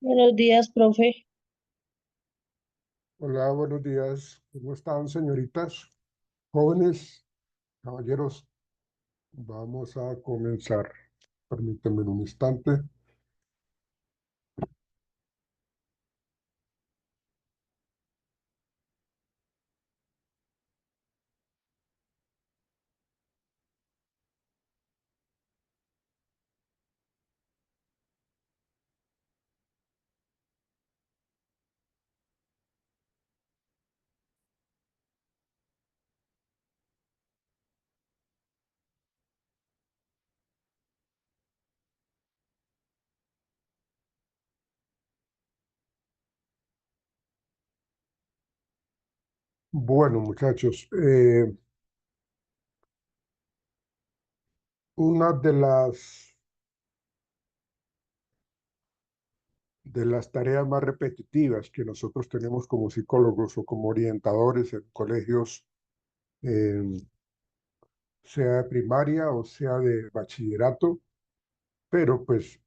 Buenos días, profe. Hola, buenos días. ¿Cómo están, señoritas? Jóvenes, caballeros, vamos a comenzar. Permítanme un instante. Bueno, muchachos, una de las tareas más repetitivas que nosotros tenemos como psicólogos o como orientadores en colegios, eh, sea de primaria o sea de bachillerato, pero pues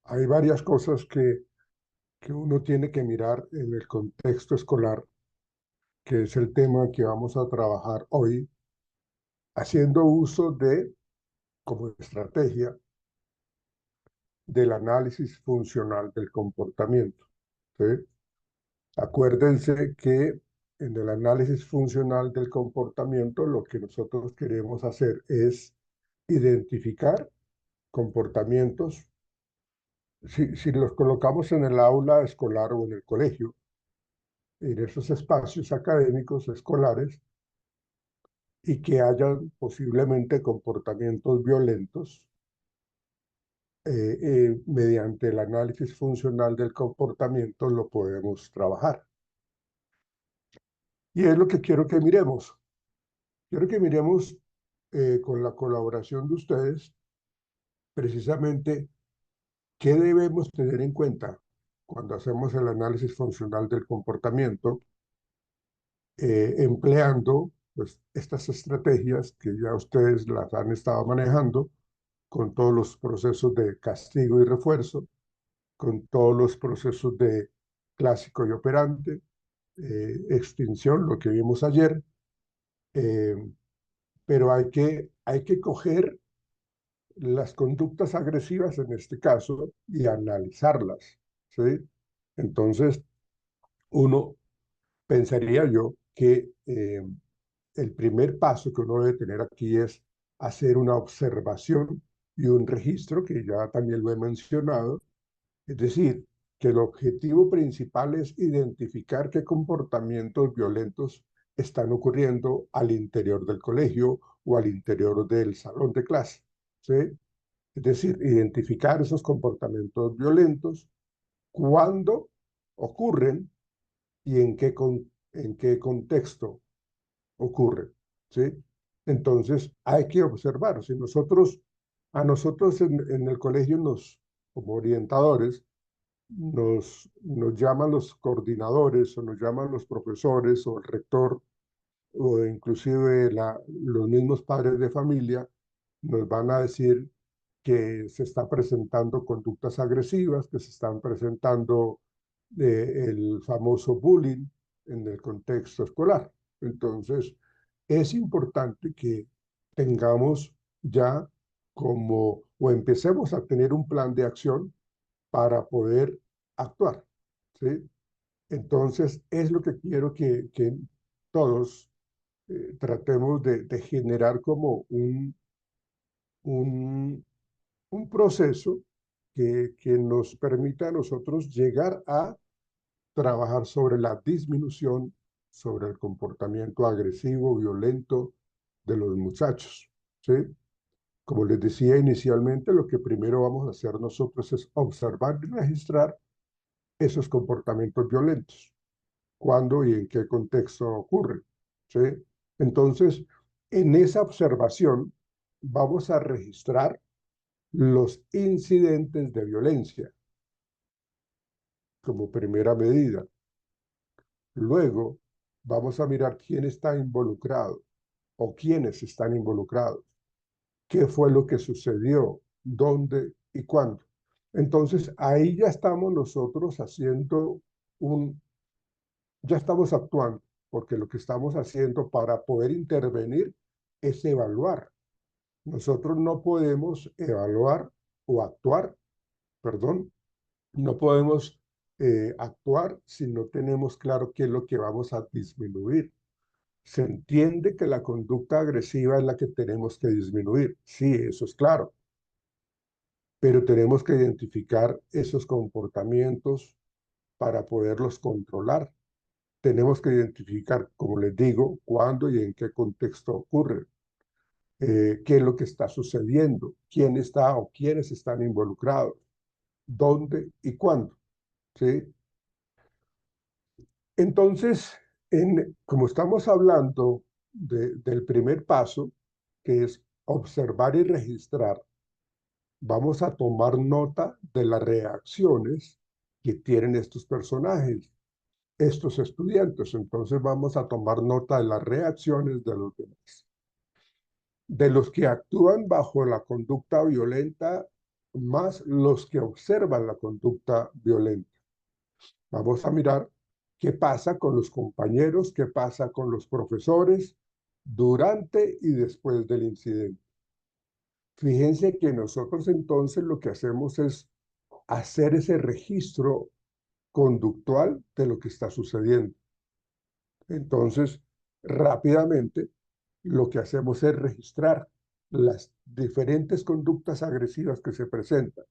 hay varias cosas que uno tiene que mirar en el contexto escolar, que es el tema que vamos a trabajar hoy, haciendo uso como estrategia, del análisis funcional del comportamiento. ¿Sí? Acuérdense que en el análisis funcional del comportamiento lo que nosotros queremos hacer es identificar comportamientos. Si los colocamos en el aula escolar o en el colegio, en esos espacios académicos escolares, y que hayan posiblemente comportamientos violentos, mediante el análisis funcional del comportamiento lo podemos trabajar. Y es lo que quiero que miremos. Quiero que miremos, con la colaboración de ustedes, precisamente qué debemos tener en cuenta cuando hacemos el análisis funcional del comportamiento, empleando pues, estas estrategias que ya ustedes las han estado manejando con todos los procesos de castigo y refuerzo, con todos los procesos de clásico y operante, extinción, lo que vimos ayer, eh, pero hay que coger las conductas agresivas en este caso y analizarlas, ¿sí? Entonces, uno pensaría yo que el primer paso que uno debe tener aquí es hacer una observación y un registro, que ya también lo he mencionado. Es decir, que el objetivo principal es identificar qué comportamientos violentos están ocurriendo al interior del colegio o al interior del salón de clase, ¿sí? Es decir, identificar esos comportamientos violentos, cuándo ocurren y en qué contexto ocurren, ¿sí? Entonces, hay que observar. Si a nosotros en el colegio como orientadores, nos llaman los coordinadores o nos llaman los profesores o el rector o inclusive los mismos padres de familia, nos van a decir que se están presentando conductas agresivas, que se están presentando el famoso bullying en el contexto escolar. Entonces, es importante que tengamos ya o empecemos a tener un plan de acción para poder actuar, ¿sí? Entonces, es lo que quiero que todos tratemos de generar como un, un proceso que nos permita a nosotros llegar a trabajar sobre la disminución, sobre el comportamiento agresivo, violento de los muchachos, ¿sí? Como les decía inicialmente, lo que primero vamos a hacer nosotros es observar y registrar esos comportamientos violentos, cuándo y en qué contexto ocurren, ¿sí? Entonces, en esa observación vamos a registrar los incidentes de violencia como primera medida. Luego, vamos a mirar quién está involucrado o quiénes están involucrados, qué fue lo que sucedió, dónde y cuándo. Entonces, ahí ya estamos nosotros haciendo ya estamos actuando, porque lo que estamos haciendo para poder intervenir es evaluar. Nosotros no podemos evaluar o actuar, perdón, no podemos actuar si no tenemos claro qué es lo que vamos a disminuir. Se entiende que la conducta agresiva es la que tenemos que disminuir. Sí, eso es claro, pero tenemos que identificar esos comportamientos para poderlos controlar. Tenemos que identificar, como les digo, cuándo y en qué contexto ocurre, qué es lo que está sucediendo, quién está o quiénes están involucrados, dónde y cuándo, ¿sí? Entonces, como estamos hablando del primer paso, que es observar y registrar, vamos a tomar nota de las reacciones que tienen estos personajes, estos estudiantes. Entonces vamos a tomar nota de las reacciones de los demás, de los que actúan bajo la conducta violenta, más los que observan la conducta violenta. Vamos a mirar qué pasa con los compañeros, qué pasa con los profesores durante y después del incidente. Fíjense que nosotros entonces lo que hacemos es hacer ese registro conductual de lo que está sucediendo. Entonces, rápidamente, lo que hacemos es registrar las diferentes conductas agresivas que se presentan.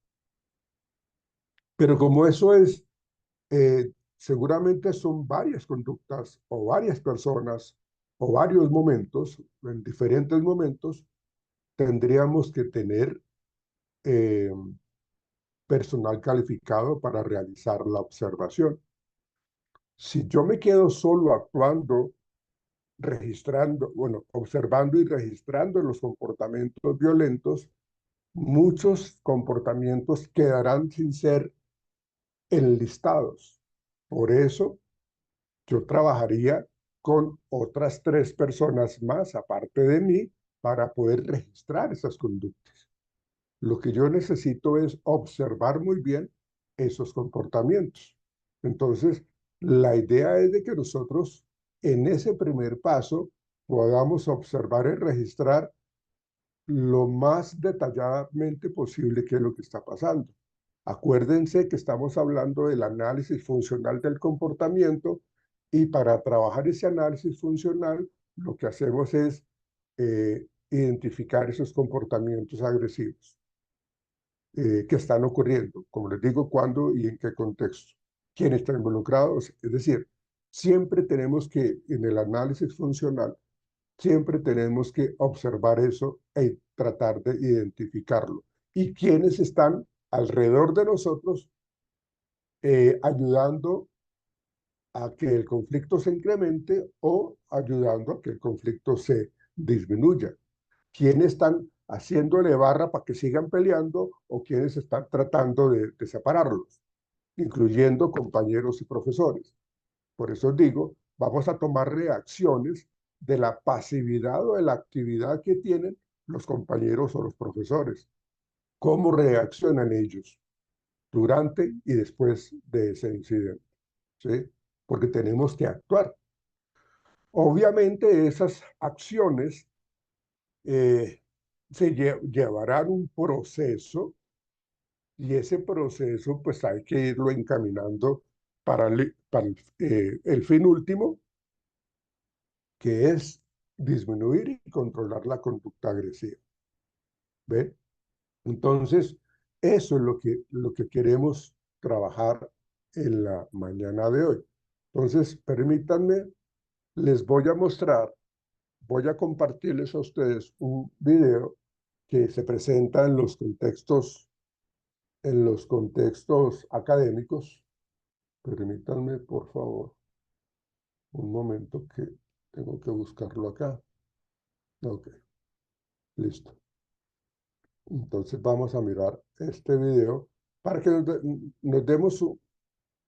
Pero como eso es, seguramente son varias conductas o varias personas o varios momentos, en diferentes momentos, tendríamos que tener eh, personal calificado para realizar la observación. Si yo me quedo solo actuando, registrando, bueno, observando y registrando los comportamientos violentos, muchos comportamientos quedarán sin ser enlistados. Por eso yo trabajaría con otras 3 personas más, aparte de mí, para poder registrar esas conductas. Lo que yo necesito es observar muy bien esos comportamientos. Entonces, la idea es de que nosotros en ese primer paso podamos observar y registrar lo más detalladamente posible qué es lo que está pasando. Acuérdense que estamos hablando del análisis funcional del comportamiento y para trabajar ese análisis funcional lo que hacemos es identificar esos comportamientos agresivos que están ocurriendo, como les digo, cuándo y en qué contexto, quién está involucrado. Es decir, siempre tenemos que, en el análisis funcional, siempre tenemos que observar eso y tratar de identificarlo. Y quiénes están alrededor de nosotros ayudando a que el conflicto se incremente o ayudando a que el conflicto se disminuya. ¿Quiénes están haciéndole barra para que sigan peleando o quiénes están tratando de separarlos, incluyendo compañeros y profesores? Por eso digo, vamos a tomar reacciones de la pasividad o de la actividad que tienen los compañeros o los profesores. ¿Cómo reaccionan ellos durante y después de ese incidente? ¿Sí? Porque tenemos que actuar. Obviamente esas acciones se llevarán un proceso y ese proceso pues hay que irlo encaminando para el fin último, que es disminuir y controlar la conducta agresiva. ¿Ven? Entonces, eso es lo que queremos trabajar en la mañana de hoy. Entonces, permítanme, les voy a mostrar, voy a compartirles a ustedes un video que se presenta en los contextos académicos. Permítanme, por favor, un momento que tengo que buscarlo acá. Ok, listo. Entonces vamos a mirar este video para que nos demos,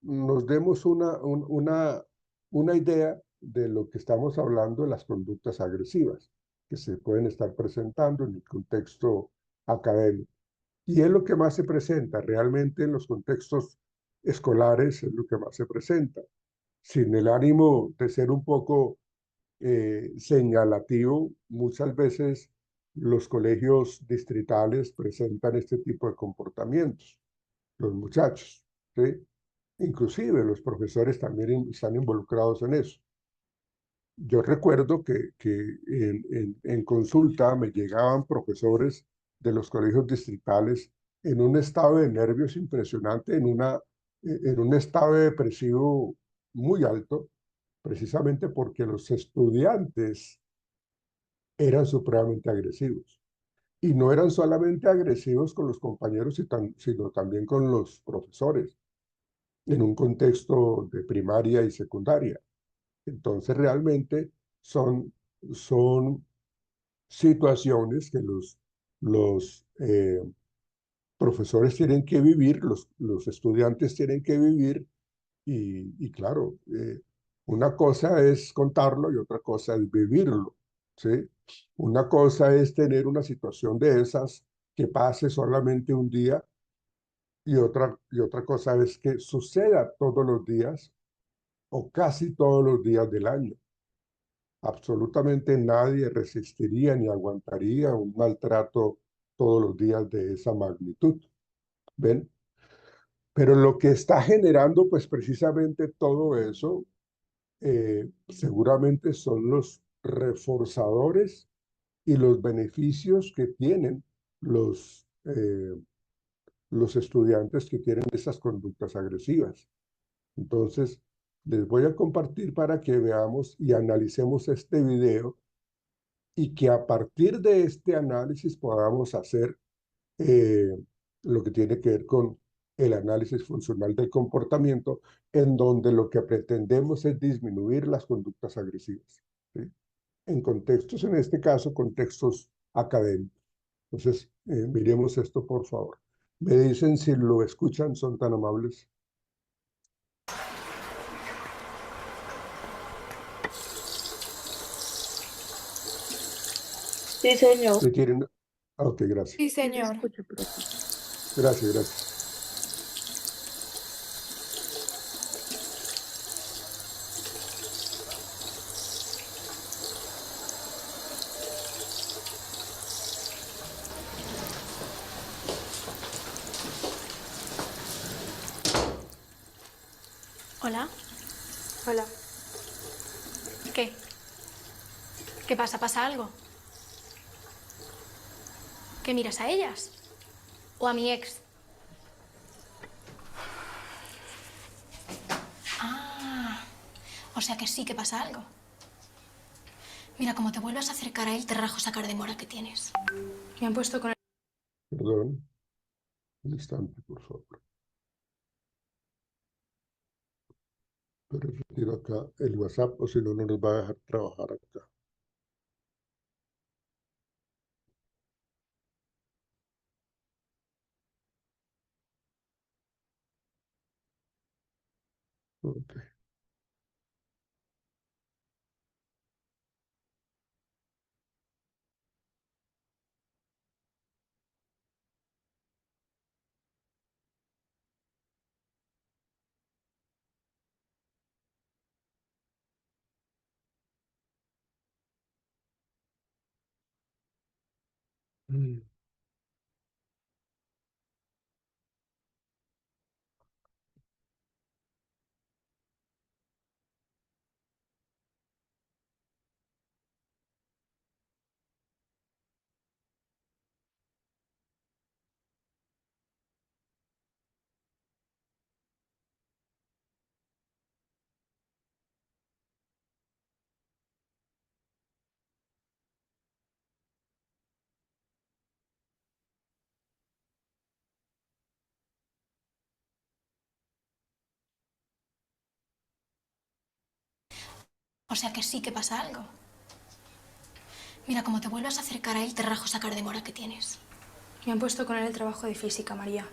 nos demos una idea de lo que estamos hablando de las conductas agresivas que se pueden estar presentando en el contexto académico. Y es lo que más se presenta realmente en los contextos escolares, es lo que más se presenta, sin el ánimo de ser un poco señalativo. Muchas veces los colegios distritales presentan este tipo de comportamientos, los muchachos, ¿sí? Inclusive los profesores también están involucrados en eso. Yo recuerdo que en consulta me llegaban profesores de los colegios distritales en un estado de nervios impresionante, en un estado depresivo muy alto, precisamente porque los estudiantes eran supremamente agresivos. Y no eran solamente agresivos con los compañeros, sino también con los profesores, en un contexto de primaria y secundaria. Entonces, realmente son, son situaciones que los profesores tienen que vivir, los estudiantes tienen que vivir, y claro, una cosa es contarlo y otra cosa es vivirlo, ¿sí? Una cosa es tener una situación de esas que pase solamente un día, y otra cosa es que suceda todos los días o casi todos los días del año. Absolutamente nadie resistiría ni aguantaría un maltrato todos los días de esa magnitud, ¿ven? Pero lo que está generando, pues precisamente todo eso, seguramente son los reforzadores y los beneficios que tienen los estudiantes que tienen esas conductas agresivas. Entonces, les voy a compartir para que veamos y analicemos este video, y que a partir de este análisis podamos hacer eh, lo que tiene que ver con el análisis funcional del comportamiento, en donde lo que pretendemos es disminuir las conductas agresivas, ¿sí? En contextos, en este caso, contextos académicos. Entonces, miremos esto, por favor. Me dicen si lo escuchan, son tan amables. Sí, señor. ¿Sí tienen? Ok, gracias. Sí, Sí, se señor. escucha por aquí. Gracias, gracias. Hola. Hola. ¿Qué? ¿Qué pasa? ¿Pasa algo? ¿Qué miras a ellas? ¿O a mi ex? Ah, o sea que sí que pasa algo. Mira, como te vuelvas a acercar a él, te rajo esa cara de mora que tienes. Me han puesto con el... Perdón, un instante, por favor. Pero retiro acá el WhatsApp, o si no, no nos va a dejar trabajar acá. Ok. Mm. O sea que sí que pasa algo. Mira, como te vuelvas a acercar a él, te rajo esa cara de mora que tienes. Me han puesto con él el trabajo de física, María.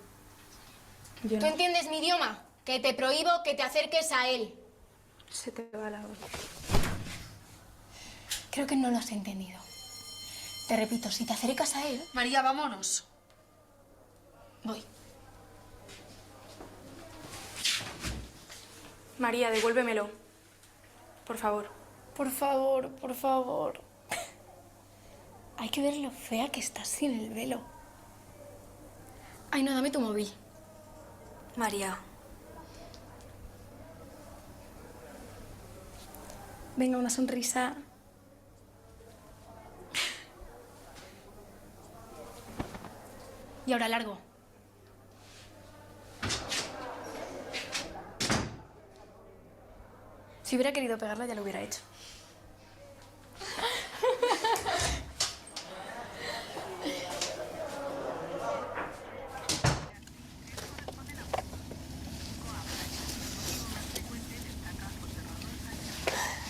Yo ¿Tú no. entiendes mi idioma? Que te prohíbo que te acerques a él. Se te va la olla. Creo que no lo has entendido. Te repito, si te acercas a él... María, vámonos. Voy. María, devuélvemelo. Por favor. Por favor, por favor. Hay que ver lo fea que estás sin el velo. Ay, no, dame tu móvil. María. Venga, una sonrisa. Y ahora largo. Si hubiera querido pegarla, ya lo hubiera hecho.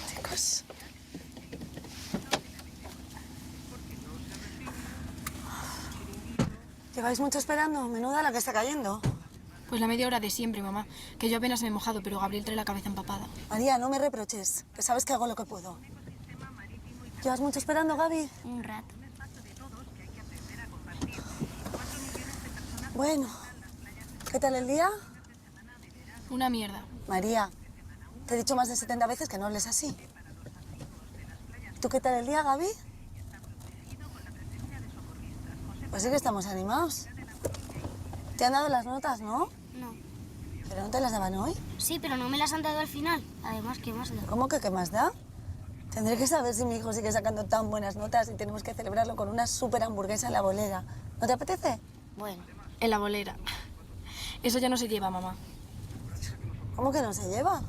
Chicos. ¿Lleváis mucho esperando? Menuda la que está cayendo. Pues la media hora de siempre, mamá. Que yo apenas me he mojado, pero Gabriel trae la cabeza empapada. María, no me reproches, que sabes que hago lo que puedo. ¿Llevas mucho esperando, Gaby? Un rato. Bueno, ¿qué tal el día? Una mierda. María, te he dicho más de 70 veces que no hables así. ¿Tú qué tal el día, Gaby? Pues sí que estamos animados. ¿Te han dado las notas, no? No. ¿Pero no te las daban hoy? Sí, pero no me las han dado al final. Además, ¿qué más da? ¿Cómo que qué más da? Tendré que saber si mi hijo sigue sacando tan buenas notas y tenemos que celebrarlo con una súper hamburguesa en la bolera. ¿No te apetece? Bueno, En la bolera. Eso ya no se lleva, mamá. ¿Cómo que no se lleva?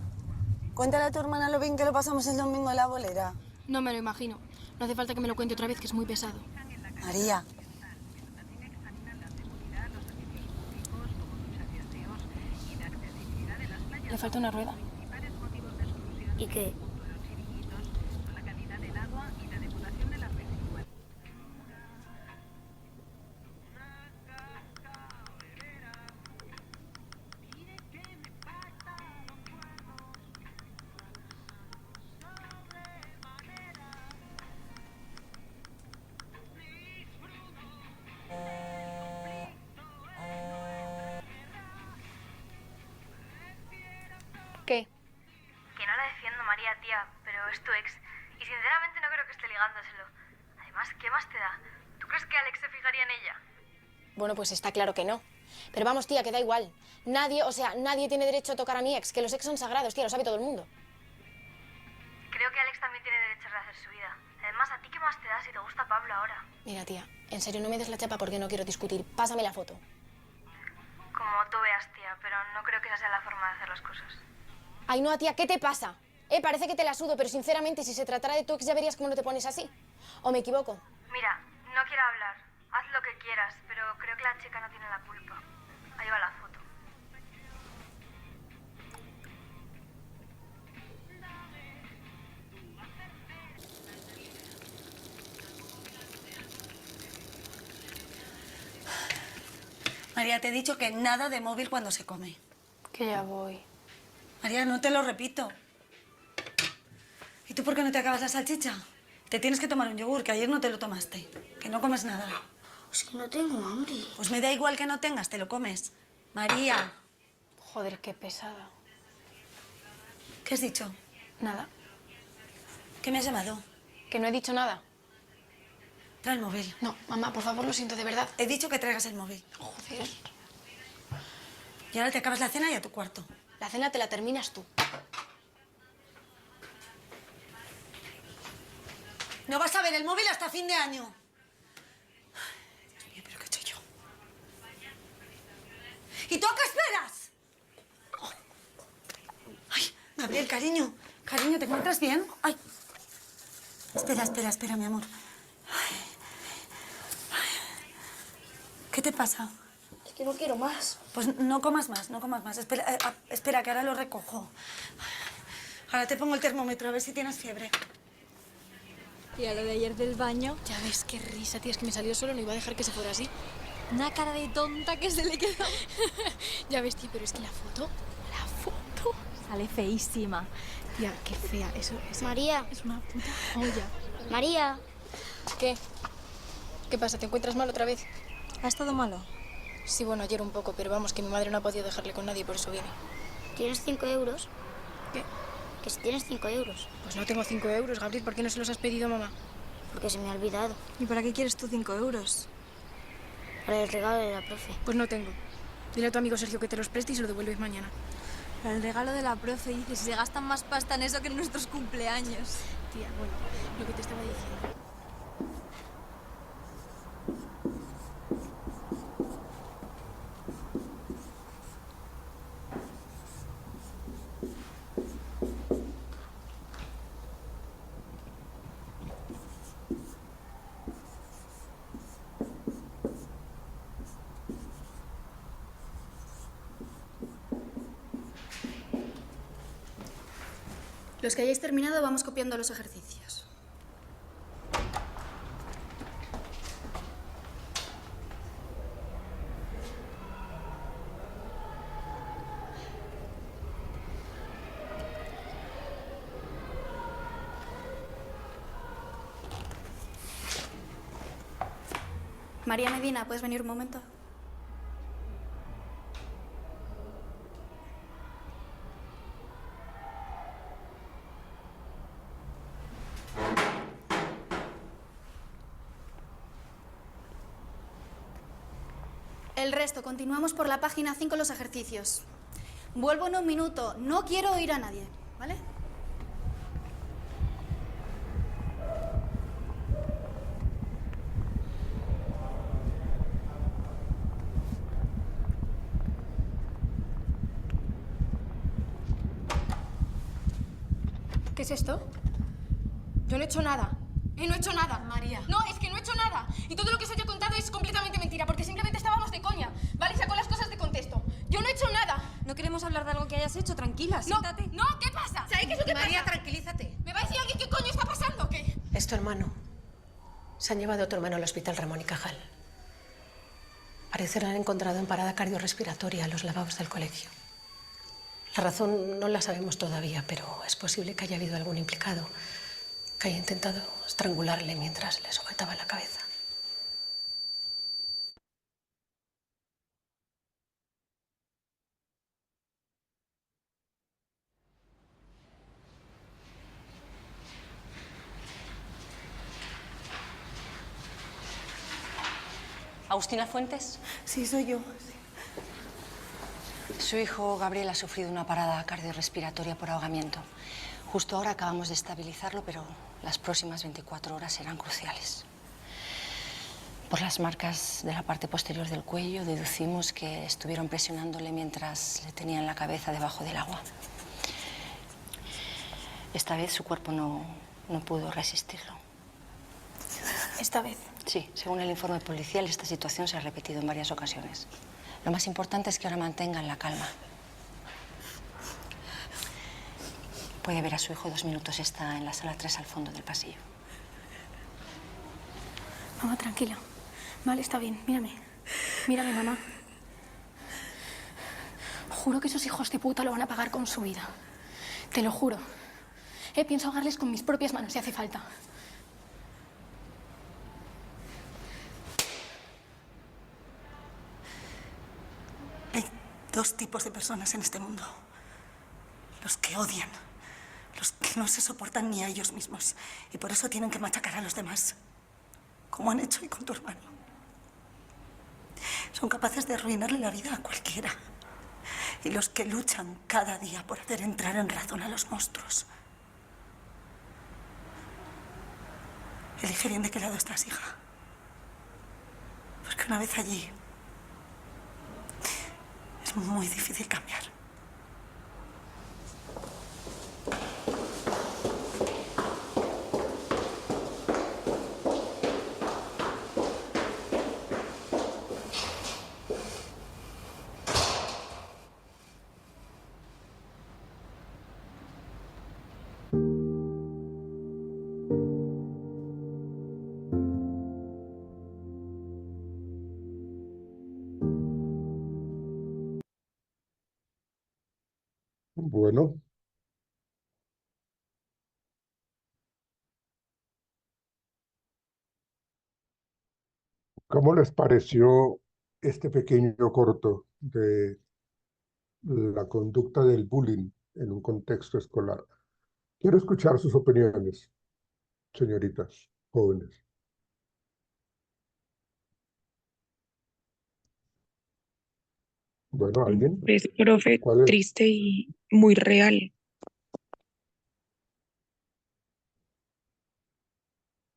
Cuéntale a tu hermana lo bien que lo pasamos el domingo en la bolera. No me lo imagino. No hace falta que me lo cuente otra vez, que es muy pesado. María, Le falta una rueda. ¿y qué? ¿Qué? Que no la defiendo, María, tía, pero es tu ex. Y sinceramente no creo que esté ligándoselo. Además, ¿qué más te da? ¿Tú crees que Alex se fijaría en ella? Bueno, pues está claro que no. Pero vamos, tía, que da igual. Nadie tiene derecho a tocar a mi ex, que los ex son sagrados, tía, lo sabe todo el mundo. Creo que Alex también tiene derecho a rehacer su vida. Además, ¿a ti qué más te da si te gusta Pablo ahora? Mira, tía, en serio, no me des la chapa porque no quiero discutir. Pásame la foto. Como tú veas, tía, pero no creo que esa sea la forma de hacer las cosas. Ay, no, tía, ¿qué te pasa? Parece que te la sudo, pero sinceramente, si se tratara de tu ex, ya verías cómo no te pones así. ¿O me equivoco? Mira, no quiero hablar. Haz lo que quieras, pero creo que la chica no tiene la culpa. Ahí va la foto. María, te he dicho que nada de móvil cuando se come. Que ya voy. María, no te lo repito. ¿Y tú por qué no te acabas la salchicha? Te tienes que tomar un yogur, que ayer no te lo tomaste. Que no comes nada. Es que no tengo hambre. Pues me da igual que no tengas, te lo comes. María, Joder, qué pesada. ¿qué has dicho? Nada. ¿Qué me has llamado? Que no he dicho nada. Trae el móvil. No, mamá, por favor, lo siento, de verdad. He dicho que traigas el móvil. Joder. Y ahora te acabas la cena y a tu cuarto. La cena te la terminas tú. No vas a ver el móvil hasta fin de año. Ay, Dios mío, ¿pero qué he hecho yo? ¿Y tú a qué esperas? Ay, Gabriel, cariño. Cariño, ¿te encuentras bien? Ay. Espera, mi amor. Ay. ¿Qué te pasa? Es que no quiero más. Pues no comas más. Espera, espera, que ahora lo recojo. Ahora te pongo el termómetro a ver si tienes fiebre. Y a lo de ayer del baño, Ya ves, qué risa, tía, es que me salió solo, no iba a dejar que se fuera así. una cara de tonta que se le quedó. Ya ves, tío, pero es que la foto... Sale feísima. Tía, qué fea, eso María. es una puta olla. María. ¿Qué? ¿Qué pasa? ¿Te encuentras mal otra vez? ¿Ha estado malo? Sí, bueno, ayer un poco, pero vamos, que mi madre no ha podido dejarle con nadie, por eso viene. ¿Tienes 5 euros? ¿Qué? Que si tienes 5 euros. Pues no tengo 5 euros, Gabriel, ¿por qué no se los has pedido, mamá? Porque se me ha olvidado. ¿Y para qué quieres tú 5 euros? Para el regalo de la profe. Pues no tengo. Dile a tu amigo Sergio que te los preste y se lo devuelves mañana. Para el regalo de la profe, dices, se gastan más pasta en eso que en nuestros cumpleaños. Tía, bueno, lo que te estaba diciendo. Los que hayáis terminado, vamos copiando los ejercicios. María Medina, ¿puedes venir un momento? El resto, continuamos por la página 5 los ejercicios. Vuelvo en un minuto, no quiero oír a nadie, ¿vale? ¿Qué es esto? Yo no he hecho nada. No he hecho nada. María. No, es que no he hecho nada. Y todo lo que os haya contado es completamente mentira, porque simplemente estábamos de coña. ¿Vale? Sacó las cosas de contexto. Yo no he hecho nada. No queremos hablar de algo que hayas hecho, tranquila, siéntate. No, ¿qué pasa? ¿Sabéis qué es lo que María, pasa? tranquilízate. ¿Me va a decir alguien qué coño está pasando o qué? Es tu hermano. Se han llevado a tu hermano al hospital Ramón y Cajal. Parece que lo han encontrado en parada cardiorrespiratoria en los lavabos del colegio. La razón no la sabemos todavía, pero es posible que haya habido algún implicado que haya intentado estrangularle mientras le sujetaba la cabeza. ¿Agustina Fuentes? Sí, soy yo. Su hijo Gabriel ha sufrido una parada cardiorrespiratoria por ahogamiento. Justo ahora acabamos de estabilizarlo, pero las próximas 24 horas serán cruciales. Por las marcas de la parte posterior del cuello deducimos que estuvieron presionándole mientras le tenían la cabeza debajo del agua. Esta vez su cuerpo no pudo resistirlo. Esta vez. Sí, según el informe policial, esta situación se ha repetido en varias ocasiones. Lo más importante es que ahora mantengan la calma. Puede ver a su hijo 2 minutos, está en la sala 3 al fondo del pasillo. Mamá, tranquila. Vale, está bien, mírame. Mírame, mamá. Juro que esos hijos de puta lo van a pagar con su vida. Te lo juro. Pienso ahogarles con mis propias manos si hace falta. Hay 2 tipos de personas en este mundo. Los que odian, los que no se soportan ni a ellos mismos. Y por eso tienen que machacar a los demás, como han hecho hoy con tu hermano. Son capaces de arruinarle la vida a cualquiera. Y los que luchan cada día por hacer entrar en razón a los monstruos. Elige bien de qué lado estás, hija. Porque una vez allí, es muy difícil cambiar. Bueno, ¿cómo les pareció este pequeño corto de la conducta del bullying en un contexto escolar. Quiero escuchar sus opiniones, señoritas jóvenes. Bueno, ¿alguien? Pues, profe, ¿Cuál es? triste y muy real.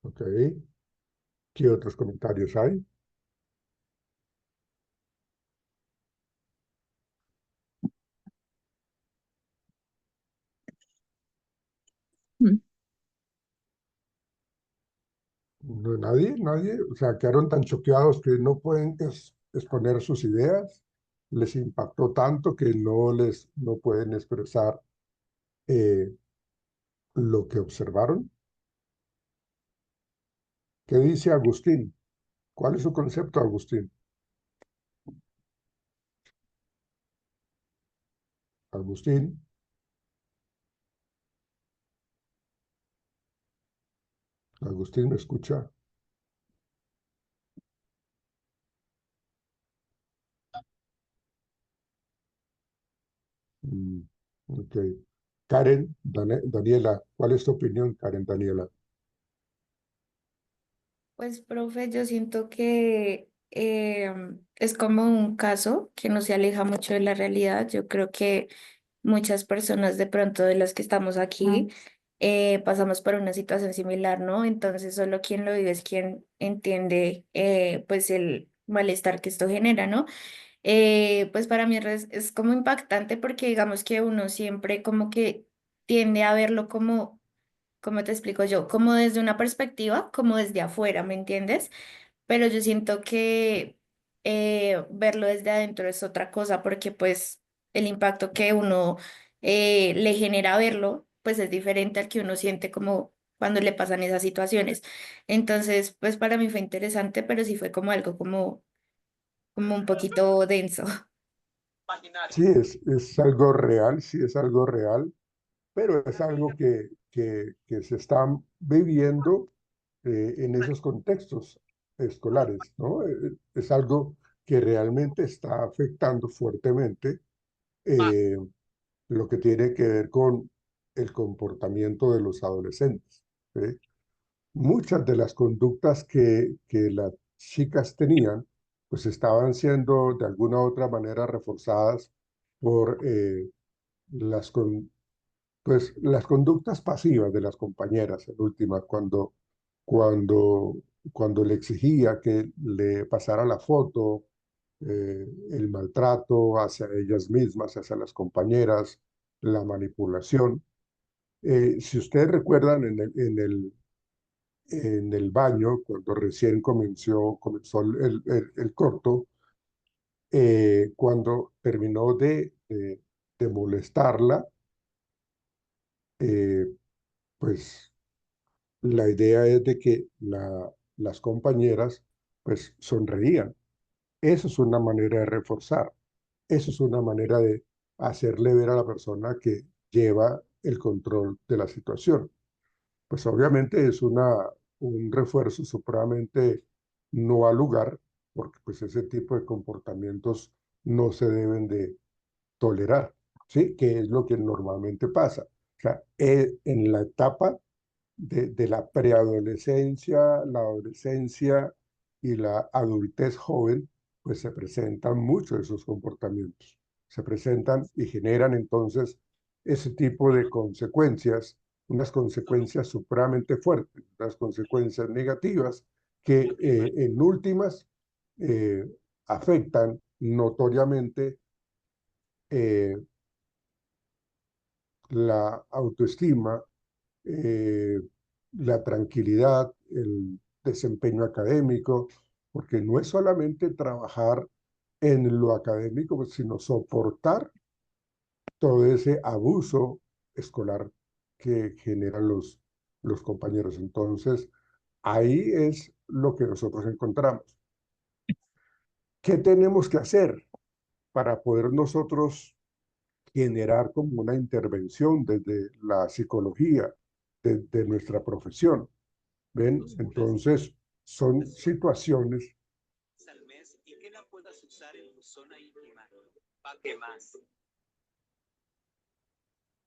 Ok. ¿Qué otros comentarios hay? Mm. No, nadie. O sea, quedaron tan choqueados que no pueden exponer sus ideas. Les impactó tanto que no pueden expresar eh, lo que observaron. ¿Qué dice Agustín? ¿Cuál es su concepto, Agustín? Agustín, Agustín, ¿me escucha? Mm, ok. Karen, Daniela, ¿cuál es tu opinión, Karen, Daniela? Pues, profe, yo siento que es como un caso que no se aleja mucho de la realidad. Yo creo que muchas personas de pronto de las que estamos aquí pasamos por una situación similar, ¿no? Entonces, solo quien lo vive es quien entiende pues el malestar que esto genera, ¿no? Pues para mí es como impactante porque digamos que uno siempre como que tiende a verlo como, ¿cómo te explico yo? Como desde una perspectiva, como desde afuera, ¿me entiendes? Pero yo siento que verlo desde adentro es otra cosa porque pues el impacto que uno le genera verlo, pues es diferente al que uno siente como cuando le pasan esas situaciones. Entonces, pues para mí fue interesante, pero sí fue como algo como un poquito denso. Sí, es algo real, sí, es algo real, pero es algo que se está viviendo en esos contextos escolares, ¿no? Es algo que realmente está afectando fuertemente eh, lo que tiene que ver con el comportamiento de los adolescentes, ¿sí? Muchas de las conductas que las chicas tenían, pues estaban siendo de alguna u otra manera reforzadas por las, pues, las conductas pasivas de las compañeras, en última, cuando, cuando le exigía que le pasara la foto, el maltrato hacia ellas mismas, hacia las compañeras, la manipulación. Si ustedes recuerdan en el baño, cuando recién comenzó el corto, cuando terminó de molestarla, eh, pues la idea es de que las compañeras pues sonreían. Eso es una manera de reforzar, eso es una manera de hacerle ver a la persona que lleva el control de la situación. Pues obviamente es un refuerzo supremamente no al lugar, porque pues ese tipo de comportamientos no se deben de tolerar, ¿sí? Que es lo que normalmente pasa. O sea, en la etapa de la preadolescencia, la adolescencia y la adultez joven, pues se presentan muchos de esos comportamientos. Se presentan y generan entonces ese tipo de consecuencias, unas consecuencias supremamente fuertes, unas consecuencias negativas que en últimas eh, afectan notoriamente eh, la autoestima, eh, la tranquilidad, el desempeño académico, porque no es solamente trabajar en lo académico, pues, sino soportar todo ese abuso escolar que generan los compañeros. Entonces, ahí es lo que nosotros encontramos. ¿Qué tenemos que hacer para poder nosotros generar como una intervención desde la psicología de nuestra profesión? ¿Ven? Entonces, son situaciones puedas usar en tu zona íntima. ¿Pa' qué más?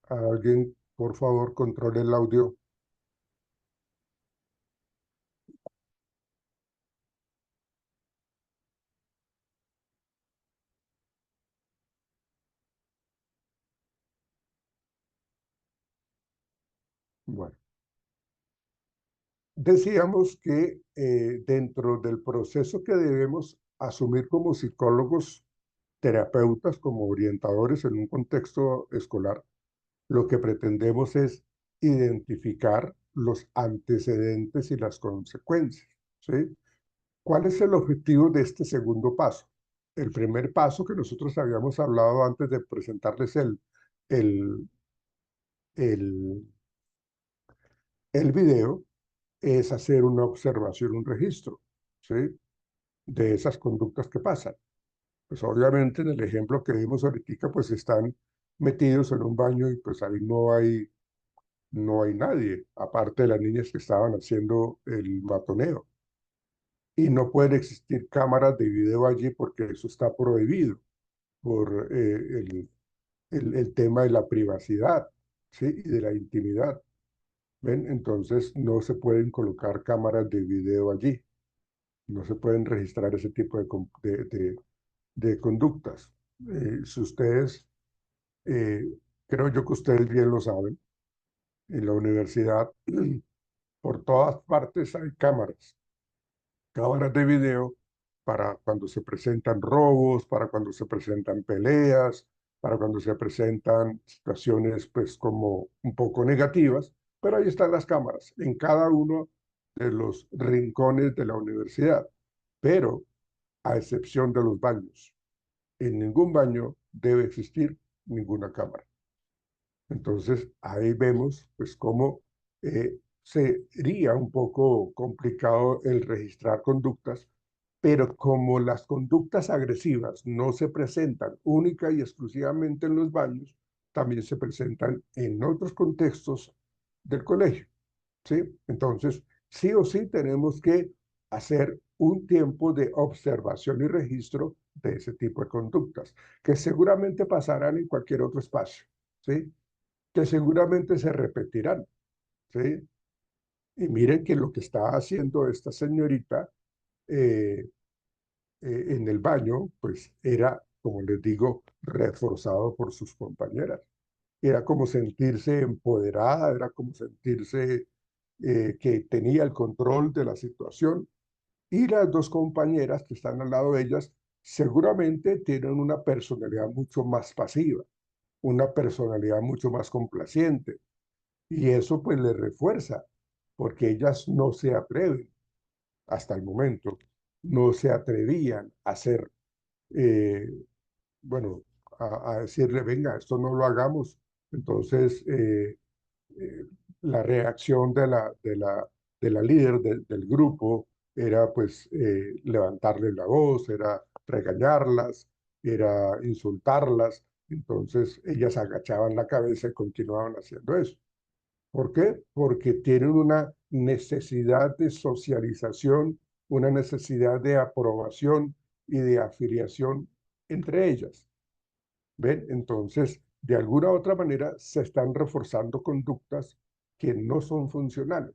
Alguien, por favor, controle el audio. Bueno, decíamos que dentro del proceso que debemos asumir como psicólogos, terapeutas, como orientadores en un contexto escolar, lo que pretendemos es identificar los antecedentes y las consecuencias, ¿sí? ¿Cuál es el objetivo de este segundo paso? El primer paso que nosotros habíamos hablado antes de presentarles el, el, el video es hacer una observación, un registro, ¿sí? De esas conductas que pasan. Pues obviamente en el ejemplo que vimos ahorita, pues están metidos en un baño y pues ahí no hay nadie, aparte de las niñas que estaban haciendo el matoneo. Y no pueden existir cámaras de video allí porque eso está prohibido por el tema de la privacidad, ¿sí? Y de la intimidad. ¿Ven? Entonces no se pueden colocar cámaras de video allí. No se pueden registrar ese tipo de conductas. Si ustedes, eh, creo yo que ustedes bien lo saben, en la universidad, por todas partes hay cámaras de video para cuando se presentan robos, para cuando se presentan peleas, para cuando se presentan situaciones pues como un poco negativas, pero ahí están las cámaras en cada uno de los rincones de la universidad, pero a excepción de los baños. En ningún baño debe existir ninguna cámara. Entonces, ahí vemos pues cómo sería un poco complicado el registrar conductas, pero como las conductas agresivas no se presentan única y exclusivamente en los baños, también se presentan en otros contextos del colegio, ¿sí? Entonces, sí o sí tenemos que hacer un tiempo de observación y registro de ese tipo de conductas, que seguramente pasarán en cualquier otro espacio, ¿sí? Que seguramente se repetirán, ¿sí? Y miren que lo que está haciendo esta señorita eh, en el baño, pues era, como les digo, reforzado por sus compañeras. Era como sentirse empoderada, era como sentirse que tenía el control de la situación. Y las dos compañeras que están al lado de ellas seguramente tienen una personalidad mucho más pasiva, una personalidad mucho más complaciente. Y eso pues le refuerza, porque ellas no se atreven, hasta el momento, no se atrevían a hacer, eh, bueno, a decirle, venga, esto no lo hagamos. Entonces, eh, la reacción de la líder del grupo era pues levantarle la voz, era regañarlas, era insultarlas. Entonces ellas agachaban la cabeza y continuaban haciendo eso. ¿Por qué? Porque tienen una necesidad de socialización, una necesidad de aprobación y de afiliación entre ellas. ¿Ven? Entonces, de alguna u otra manera, se están reforzando conductas que no son funcionales.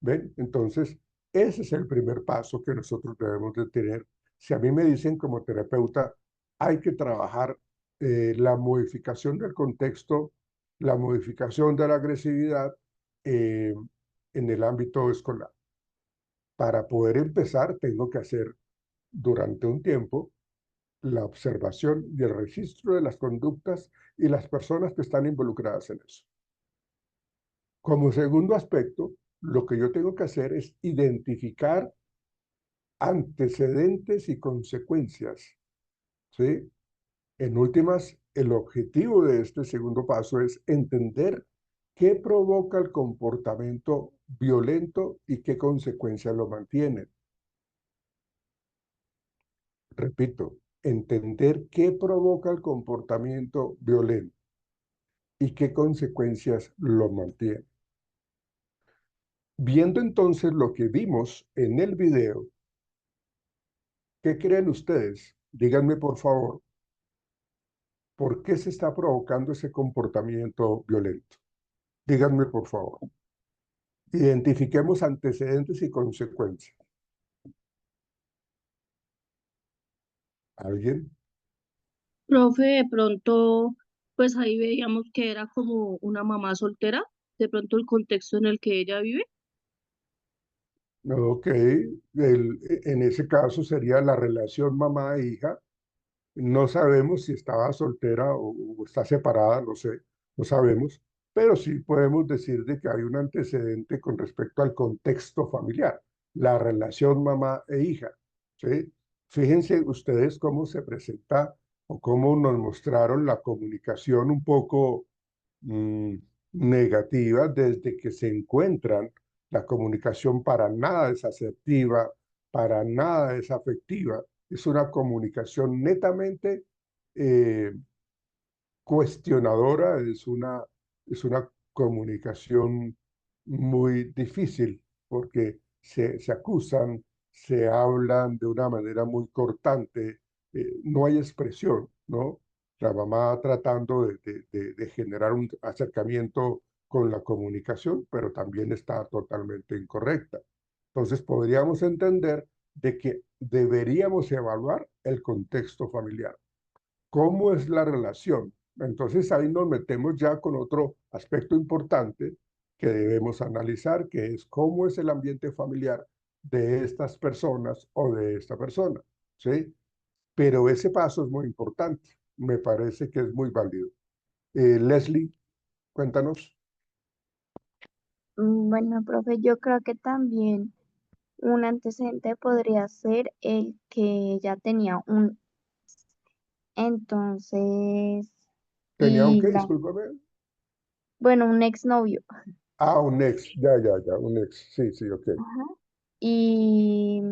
¿Ven? Entonces, ese es el primer paso que nosotros debemos de tener. Si a mí me dicen como terapeuta, hay que trabajar la modificación del contexto, la modificación de la agresividad eh, en el ámbito escolar. Para poder empezar, tengo que hacer durante un tiempo la observación y el registro de las conductas y las personas que están involucradas en eso. Como segundo aspecto, lo que yo tengo que hacer es identificar antecedentes y consecuencias, ¿sí? En últimas, el objetivo de este segundo paso es entender qué provoca el comportamiento violento y qué consecuencias lo mantienen. Repito, entender qué provoca el comportamiento violento y qué consecuencias lo mantienen. Viendo entonces lo que vimos en el video, ¿Qué creen ustedes? Díganme, por favor, ¿por qué se está provocando ese comportamiento violento? Díganme, por favor. Identifiquemos antecedentes y consecuencias. ¿Alguien? Profe, de pronto, pues ahí veíamos que era como una mamá soltera, de pronto el contexto en el que ella vive. Ok, en ese caso sería la relación mamá-hija. No sabemos si estaba soltera o está separada, no sé, no sabemos, pero sí podemos decir de que hay un antecedente con respecto al contexto familiar, la relación mamá e hija, ¿sí? Fíjense ustedes cómo se presenta o cómo nos mostraron la comunicación un poco mm, negativa desde que se encuentran. La comunicación para nada es asertiva, para nada es afectiva, es una comunicación netamente eh, cuestionadora, es una comunicación muy difícil porque se acusan, se hablan de una manera muy cortante, no hay expresión, ¿no? La mamá tratando de generar un acercamiento con la comunicación, pero también está totalmente incorrecta. Entonces podríamos entender de que deberíamos evaluar el contexto familiar. ¿Cómo es la relación? Entonces ahí nos metemos ya con otro aspecto importante que debemos analizar, que es cómo es el ambiente familiar de estas personas o de esta persona, ¿sí? Pero ese paso es muy importante, me parece que es muy válido. Leslie, cuéntanos. Bueno, profe, yo creo que también un antecedente podría ser el que ya tenía un, entonces, ¿Tenía un y qué? la, Discúlpame. bueno, un exnovio. Ah, un ex, ya, un ex, sí, sí, ok. Ajá. Y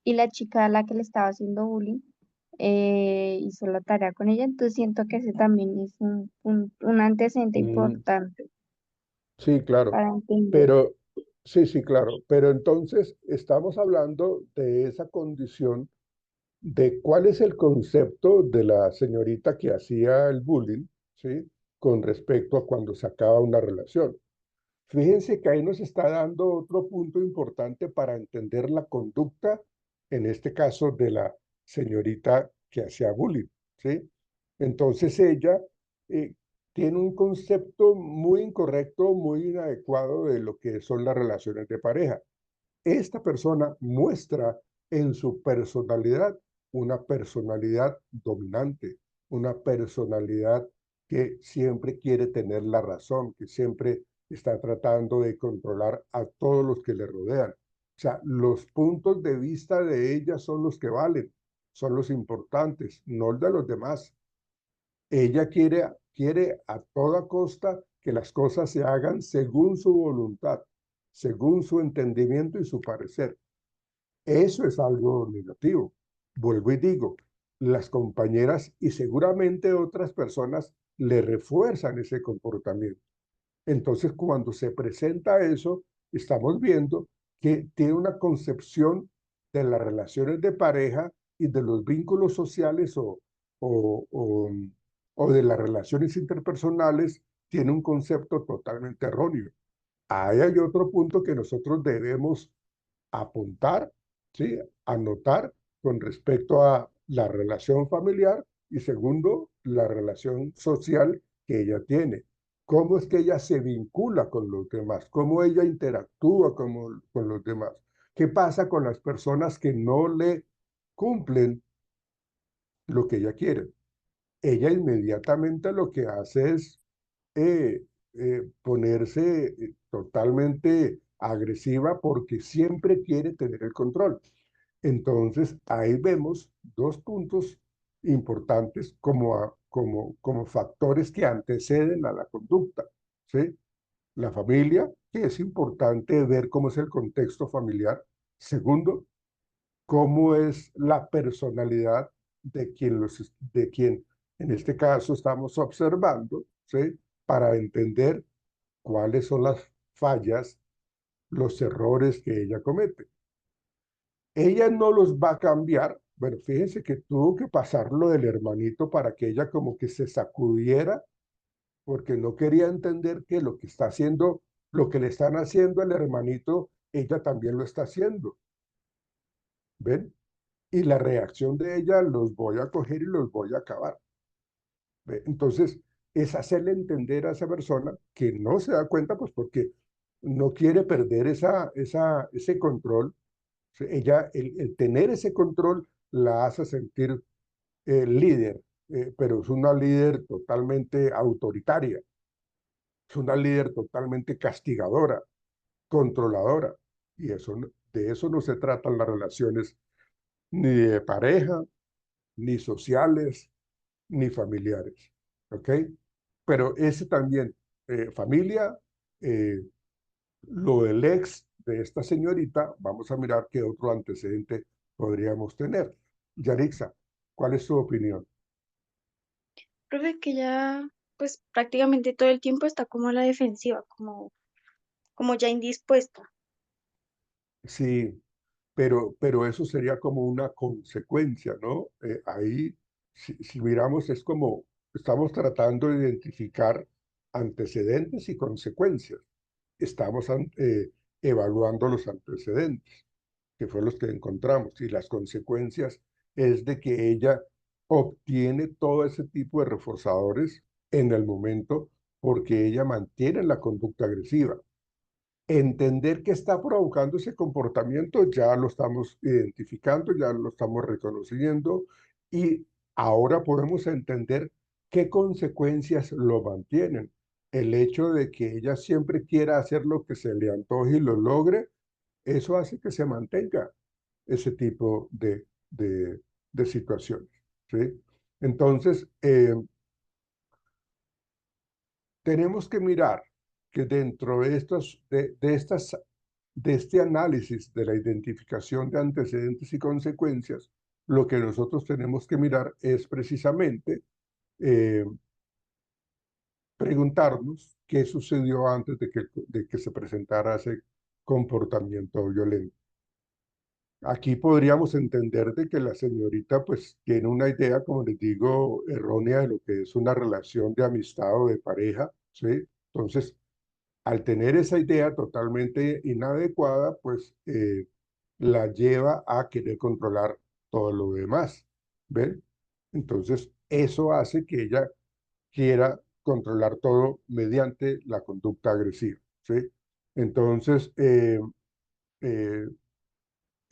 la chica a la que le estaba haciendo bullying hizo la tarea con ella, entonces siento que ese también es un antecedente Mm, importante sí, claro, para entender. pero sí, sí, claro, pero entonces estamos hablando de esa condición de cuál es el concepto de la señorita que hacía el bullying, ¿sí? Con respecto a cuando se acaba una relación. Fíjense que ahí nos está dando otro punto importante para entender la conducta, en este caso de la señorita que hacía bullying, ¿sí? Entonces ella eh, tiene un concepto muy incorrecto, muy inadecuado de lo que son las relaciones de pareja. Esta persona muestra en su personalidad una personalidad dominante, una personalidad que siempre quiere tener la razón, que siempre está tratando de controlar a todos los que le rodean. O sea, los puntos de vista de ella son los que valen, son los importantes, no el de los demás. Ella quiere a toda costa que las cosas se hagan según su voluntad, según su entendimiento y su parecer. Eso es algo negativo. Vuelvo y digo, las compañeras y seguramente otras personas le refuerzan ese comportamiento. Entonces, cuando se presenta eso, estamos viendo que tiene una concepción de las relaciones de pareja y de los vínculos sociales o, o, o de las relaciones interpersonales, tiene un concepto totalmente erróneo. Ahí hay otro punto que nosotros debemos apuntar, ¿sí? Anotar con respecto a la relación familiar y segundo, la relación social que ella tiene. Cómo es que ella se vincula con los demás, cómo ella interactúa con los demás. ¿Qué pasa con las personas que no le cumplen lo que ella quiere? Ella inmediatamente lo que hace es ponerse totalmente agresiva porque siempre quiere tener el control. Entonces, ahí vemos dos puntos importantes como factores que anteceden a la conducta, ¿sí? La familia, que es importante ver cómo es el contexto familiar. Segundo, cómo es la personalidad de quien en este caso estamos observando, ¿sí? Para entender cuáles son las fallas, los errores que ella comete. Ella no los va a cambiar Bueno, fíjense que tuvo que pasar lo del hermanito para que ella como que se sacudiera, porque no quería entender que lo que está haciendo, lo que le están haciendo al hermanito, ella también lo está haciendo. ¿Ven? Y la reacción de ella, los voy a coger y los voy a acabar. ¿Ve? Entonces, es hacerle entender a esa persona que no se da cuenta, pues porque no quiere perder ese control. Ella, el tener ese control la hace sentir líder, pero es una líder totalmente autoritaria, es una líder totalmente castigadora, controladora. Y de eso no se tratan las relaciones ni de pareja, ni sociales, ni familiares. ¿Ok? Pero ese también, familia, eh, lo del ex de esta señorita, vamos a mirar qué otro antecedente podríamos tener. Yarixa, ¿cuál es su opinión? Profe, que ya, pues prácticamente todo el tiempo está como a la defensiva, como ya indispuesta. Sí, pero eso sería como una consecuencia, ¿no? Ahí, si miramos, es como estamos tratando de identificar antecedentes y consecuencias. Estamos evaluando los antecedentes, que fueron los que encontramos, y las consecuencias es de que ella obtiene todo ese tipo de reforzadores en el momento porque ella mantiene la conducta agresiva. Entender que está provocando ese comportamiento, ya lo estamos identificando, ya lo estamos reconociendo y ahora podemos entender qué consecuencias lo mantienen. El hecho de que ella siempre quiera hacer lo que se le antoje y lo logre, eso hace que se mantenga ese tipo de situaciones. ¿Sí? Entonces, tenemos que mirar que dentro de este análisis de la identificación de antecedentes y consecuencias, lo que nosotros tenemos que mirar es precisamente eh, preguntarnos qué sucedió antes de que se presentara ese comportamiento violento. Aquí podríamos entender de que la señorita pues tiene una idea, como les digo, errónea de lo que es una relación de amistad o de pareja, ¿sí? Entonces, al tener esa idea totalmente inadecuada, pues la lleva a querer controlar todo lo demás, ¿ven? Entonces, eso hace que ella quiera controlar todo mediante la conducta agresiva, ¿sí? Entonces, eh,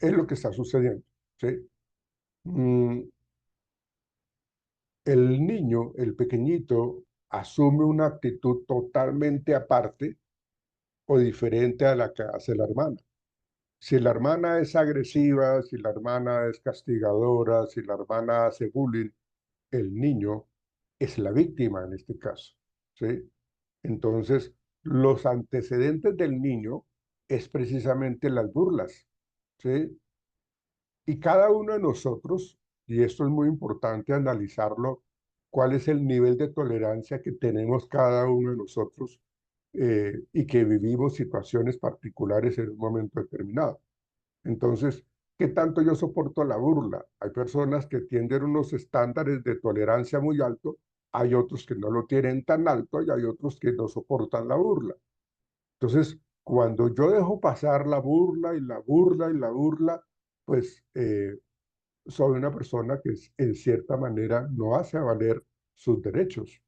es lo que está sucediendo, ¿sí? Mm, el niño, el pequeñito, asume una actitud totalmente aparte o diferente a la que hace la hermana. Si la hermana es agresiva, si la hermana es castigadora, si la hermana hace bullying, el niño es la víctima en este caso, ¿sí? Entonces, los antecedentes del niño es precisamente las burlas, ¿sí? Y cada uno de nosotros, y esto es muy importante analizarlo, cuál es el nivel de tolerancia que tenemos cada uno de nosotros y que vivimos situaciones particulares en un momento determinado. Entonces, ¿qué tanto yo soporto la burla? Hay personas que tienen unos estándares de tolerancia muy altos, hay otros que no lo tienen tan alto y hay otros que no soportan la burla. Entonces, cuando yo dejo pasar la burla y la burla y la burla, pues soy una persona que en cierta manera no hace valer sus derechos,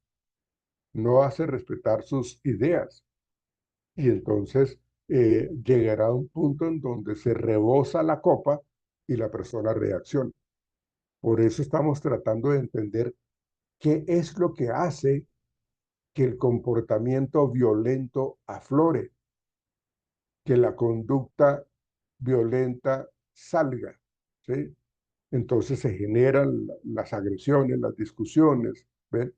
no hace respetar sus ideas. Y entonces llegará un punto en donde se rebosa la copa y la persona reacciona. Por eso estamos tratando de entender qué es lo que hace que el comportamiento violento aflore, que la conducta violenta salga, ¿sí? Entonces se generan las agresiones, las discusiones, ¿ven?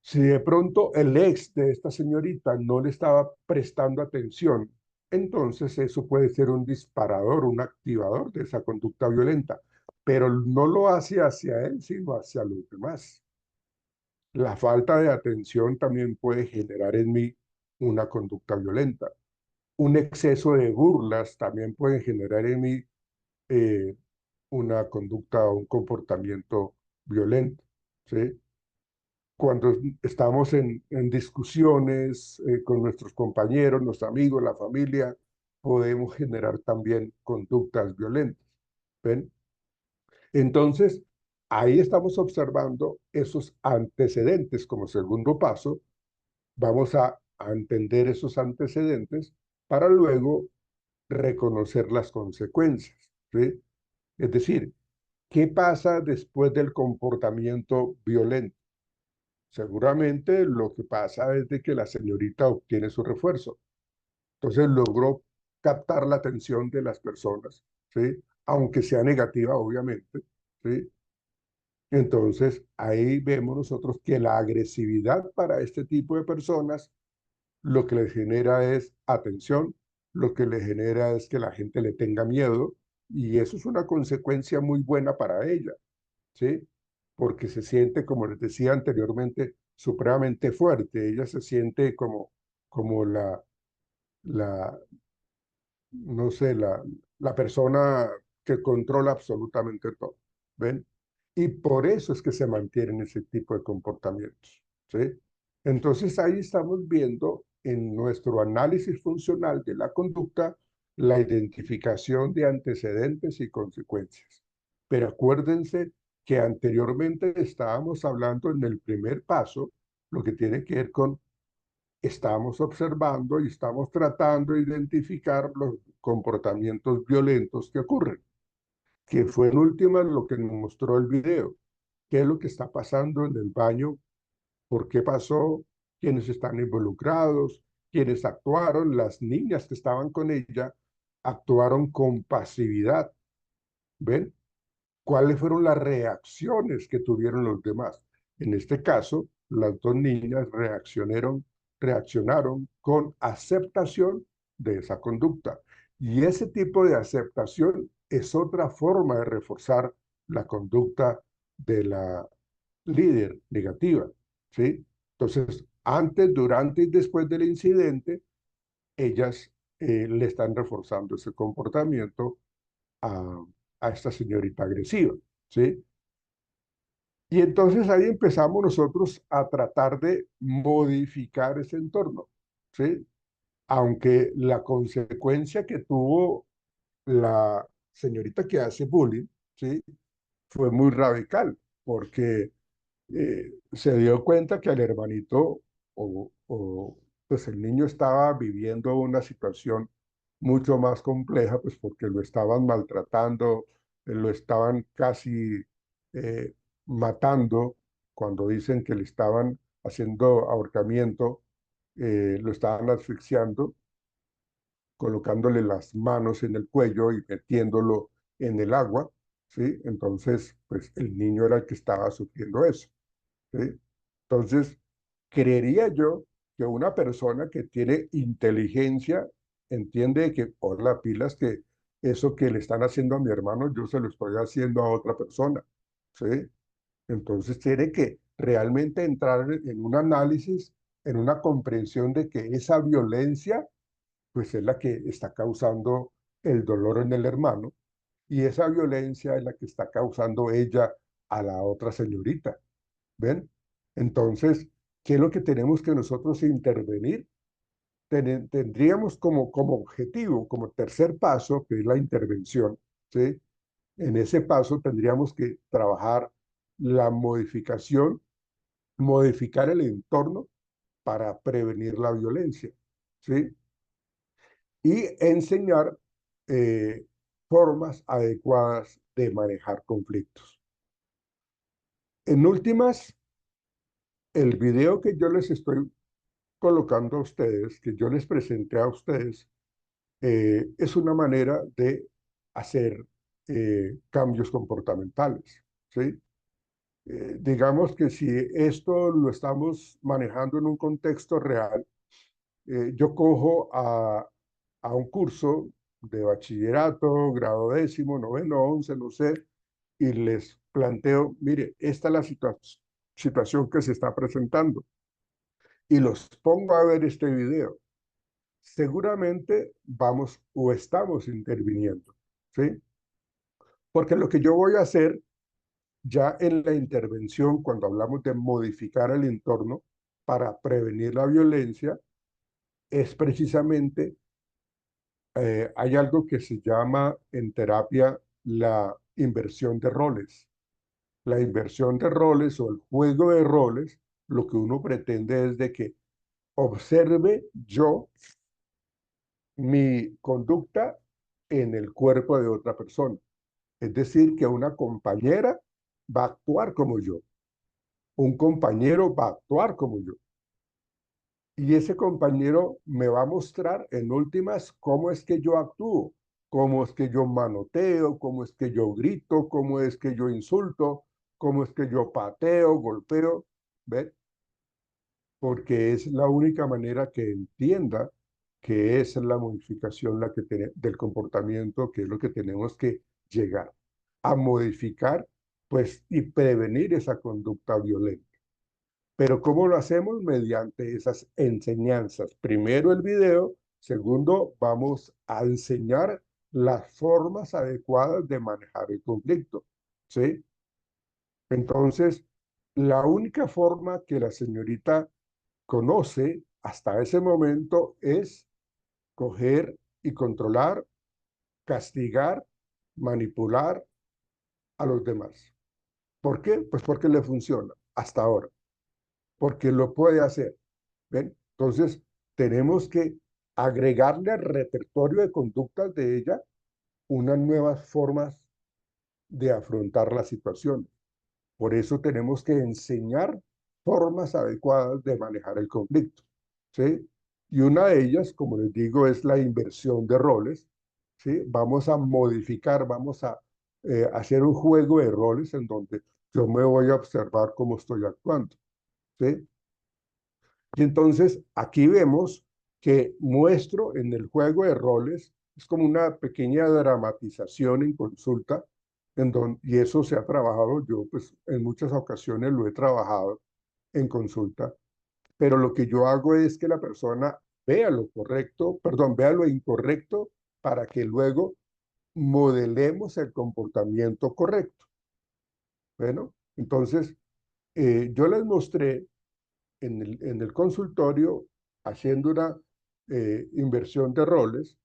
Si de pronto el ex de esta señorita no le estaba prestando atención, entonces eso puede ser un disparador, un activador de esa conducta violenta, pero no lo hace hacia él, sino hacia los demás. La falta de atención también puede generar en mí una conducta violenta. Un exceso de burlas también puede generar en mí una conducta o un comportamiento violento, ¿sí? Cuando estamos en discusiones con nuestros compañeros, nuestros amigos, la familia, podemos generar también conductas violentas, ¿ven? Entonces, ahí estamos observando esos antecedentes como segundo paso. Vamos a entender esos antecedentes para luego reconocer las consecuencias, ¿sí? Es decir, ¿qué pasa después del comportamiento violento? Seguramente lo que pasa es de que la señorita obtiene su refuerzo. Entonces logró captar la atención de las personas, ¿sí? Aunque sea negativa, obviamente, ¿sí? Entonces ahí vemos nosotros que la agresividad para este tipo de personas lo que les genera es atención, lo que le genera es que la gente le tenga miedo y eso es una consecuencia muy buena para ella, ¿sí? Porque se siente, como les decía anteriormente, supremamente fuerte. Ella se siente como la, no sé, la persona que controla absolutamente todo, ¿ven? Y por eso es que se mantienen ese tipo de comportamientos, ¿sí? Entonces ahí estamos viendo en nuestro análisis funcional de la conducta la identificación de antecedentes y consecuencias. Pero acuérdense que anteriormente estábamos hablando en el primer paso, lo que tiene que ver con estamos observando y estamos tratando de identificar los comportamientos violentos que ocurren, que fue en últimas lo que nos mostró el video. ¿Qué es lo que está pasando en el baño? ¿Por qué pasó? ¿Quiénes están involucrados? ¿Quiénes actuaron? Las niñas que estaban con ella actuaron con pasividad. ¿Ven? ¿Cuáles fueron las reacciones que tuvieron los demás? En este caso, las dos niñas reaccionaron con aceptación de esa conducta. Y ese tipo de aceptación es otra forma de reforzar la conducta de la líder negativa, ¿sí? Entonces, antes, durante y después del incidente, ellas le están reforzando ese comportamiento a, a esta señorita agresiva, ¿sí? Y entonces ahí empezamos nosotros a tratar de modificar ese entorno, ¿sí? Aunque la consecuencia que tuvo la señorita que hace bullying, ¿sí? Fue muy radical, porque se dio cuenta que al hermanito pues el niño estaba viviendo una situación mucho más compleja, pues porque lo estaban maltratando, lo estaban casi eh, matando, cuando dicen que le estaban haciendo ahorcamiento, lo estaban asfixiando, colocándole las manos en el cuello y metiéndolo en el agua, ¿sí? Entonces, pues el niño era el que estaba sufriendo eso, ¿sí? Entonces, creería yo que una persona que tiene inteligencia entiende que, por las pilas, que eso que le están haciendo a mi hermano, yo se lo estoy haciendo a otra persona, ¿sí? Entonces tiene que realmente entrar en un análisis, en una comprensión de que esa violencia, pues es la que está causando el dolor en el hermano, y esa violencia es la que está causando ella a la otra señorita. ¿Ven? Entonces, ¿qué es lo que tenemos que nosotros intervenir? Tendríamos como objetivo, como tercer paso, que es la intervención, ¿sí? En ese paso tendríamos que trabajar la modificación, modificar el entorno para prevenir la violencia, ¿sí? Y enseñar formas adecuadas de manejar conflictos. En últimas, el video que yo les estoy colocando a ustedes, que yo les presenté a ustedes, es una manera de hacer cambios comportamentales, ¿sí? Digamos que si esto lo estamos manejando en un contexto real, yo cojo a un curso de bachillerato, grado décimo, noveno, 11, no sé, y les planteo, mire, esta es la situación que se está presentando, y los pongo a ver este video. Seguramente vamos o estamos interviniendo, ¿sí? Porque lo que yo voy a hacer ya en la intervención, cuando hablamos de modificar el entorno para prevenir la violencia, es precisamente, hay algo que se llama en terapia la inversión de roles. La inversión de roles o el juego de roles, lo que uno pretende es de que observe yo mi conducta en el cuerpo de otra persona. Es decir, que una compañera va a actuar como yo, un compañero va a actuar como yo. Y ese compañero me va a mostrar en últimas cómo es que yo actúo, cómo es que yo manoteo, cómo es que yo grito, cómo es que yo insulto, cómo es que yo pateo, golpeo, ¿ves? Porque es la única manera que entienda que es la modificación del comportamiento, que es lo que tenemos que llegar a modificar, pues, y prevenir esa conducta violenta. Pero ¿cómo lo hacemos? Mediante esas enseñanzas. Primero el video, segundo vamos a enseñar las formas adecuadas de manejar el conflicto, ¿sí? Entonces, la única forma que la señorita conoce hasta ese momento es coger y controlar, castigar, manipular a los demás. ¿Por qué? Pues porque le funciona hasta ahora, porque lo puede hacer. ¿Ven? Entonces, tenemos que agregarle al repertorio de conductas de ella unas nuevas formas de afrontar la situación. Por eso tenemos que enseñar formas adecuadas de manejar el conflicto, ¿sí? Y una de ellas, como les digo, es la inversión de roles, ¿sí? Vamos a modificar, vamos a hacer un juego de roles en donde yo me voy a observar cómo estoy actuando, ¿sí? Y entonces aquí vemos que muestro en el juego de roles, es como una pequeña dramatización en consulta, y eso se ha trabajado, yo pues en muchas ocasiones lo he trabajado en consulta, pero lo que yo hago es que la persona vea lo correcto, perdón, vea lo incorrecto para que luego modelemos el comportamiento correcto. Bueno, entonces yo les mostré en el consultorio haciendo una inversión de roles,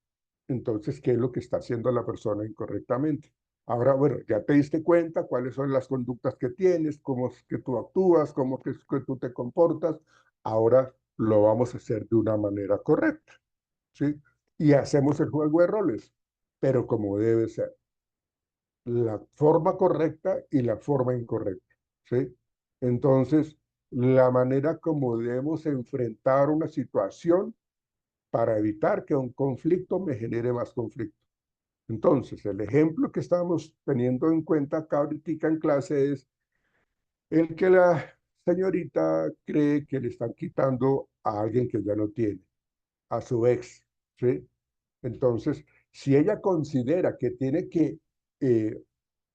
entonces, ¿qué es lo que está haciendo la persona incorrectamente? Ahora, bueno, ya te diste cuenta cuáles son las conductas que tienes, cómo es que tú actúas, cómo es que tú te comportas. Ahora lo vamos a hacer de una manera correcta, ¿sí? Y hacemos el juego de roles, pero como debe ser, la forma correcta y la forma incorrecta, ¿sí? Entonces, la manera como debemos enfrentar una situación para evitar que un conflicto me genere más conflicto. Entonces, el ejemplo que estamos teniendo en cuenta acá ahorita en clase es el que la señorita cree que le están quitando a alguien que ya no tiene, a su ex, ¿sí? Entonces, si ella considera que tiene que eh,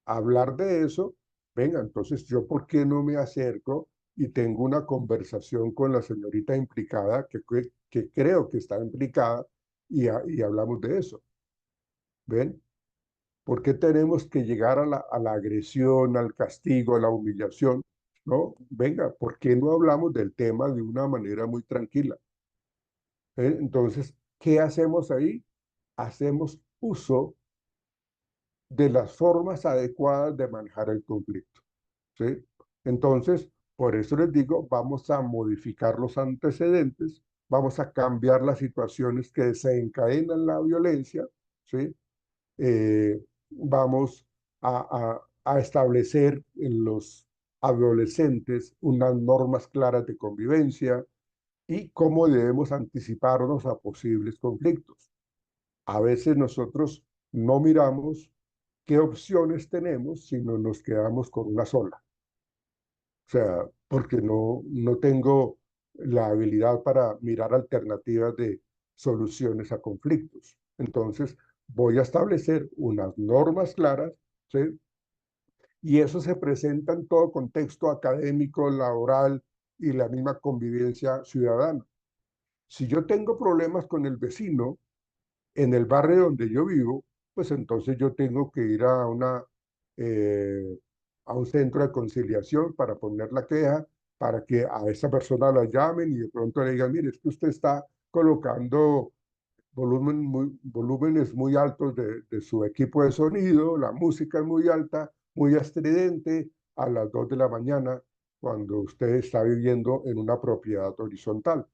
hablar de eso, venga, entonces yo por qué no me acerco y tengo una conversación con la señorita implicada, que creo que está implicada, y hablamos de eso. ¿Ven? ¿Por qué tenemos que llegar a la agresión, al castigo, a la humillación? No, venga, ¿por qué no hablamos del tema de una manera muy tranquila? Entonces, ¿qué hacemos ahí? Hacemos uso de las formas adecuadas de manejar el conflicto, ¿sí? Entonces, por eso les digo, vamos a modificar los antecedentes, vamos a cambiar las situaciones que desencadenan la violencia, ¿sí? Vamos a establecer en los adolescentes unas normas claras de convivencia y cómo debemos anticiparnos a posibles conflictos. A veces nosotros no miramos qué opciones tenemos, sino nos quedamos con una sola. O sea, porque no tengo la habilidad para mirar alternativas de soluciones a conflictos. Entonces, voy a establecer unas normas claras, ¿sí? Y eso se presenta en todo contexto académico, laboral y la misma convivencia ciudadana. Si yo tengo problemas con el vecino en el barrio donde yo vivo, pues entonces yo tengo que ir a una a un centro de conciliación para poner la queja, para que a esa persona la llamen y de pronto le digan, mire, es que usted está colocando volúmenes muy altos de su equipo de sonido, la música es muy alta, muy estridente, a las 2 de la mañana, cuando usted está viviendo en una propiedad horizontal.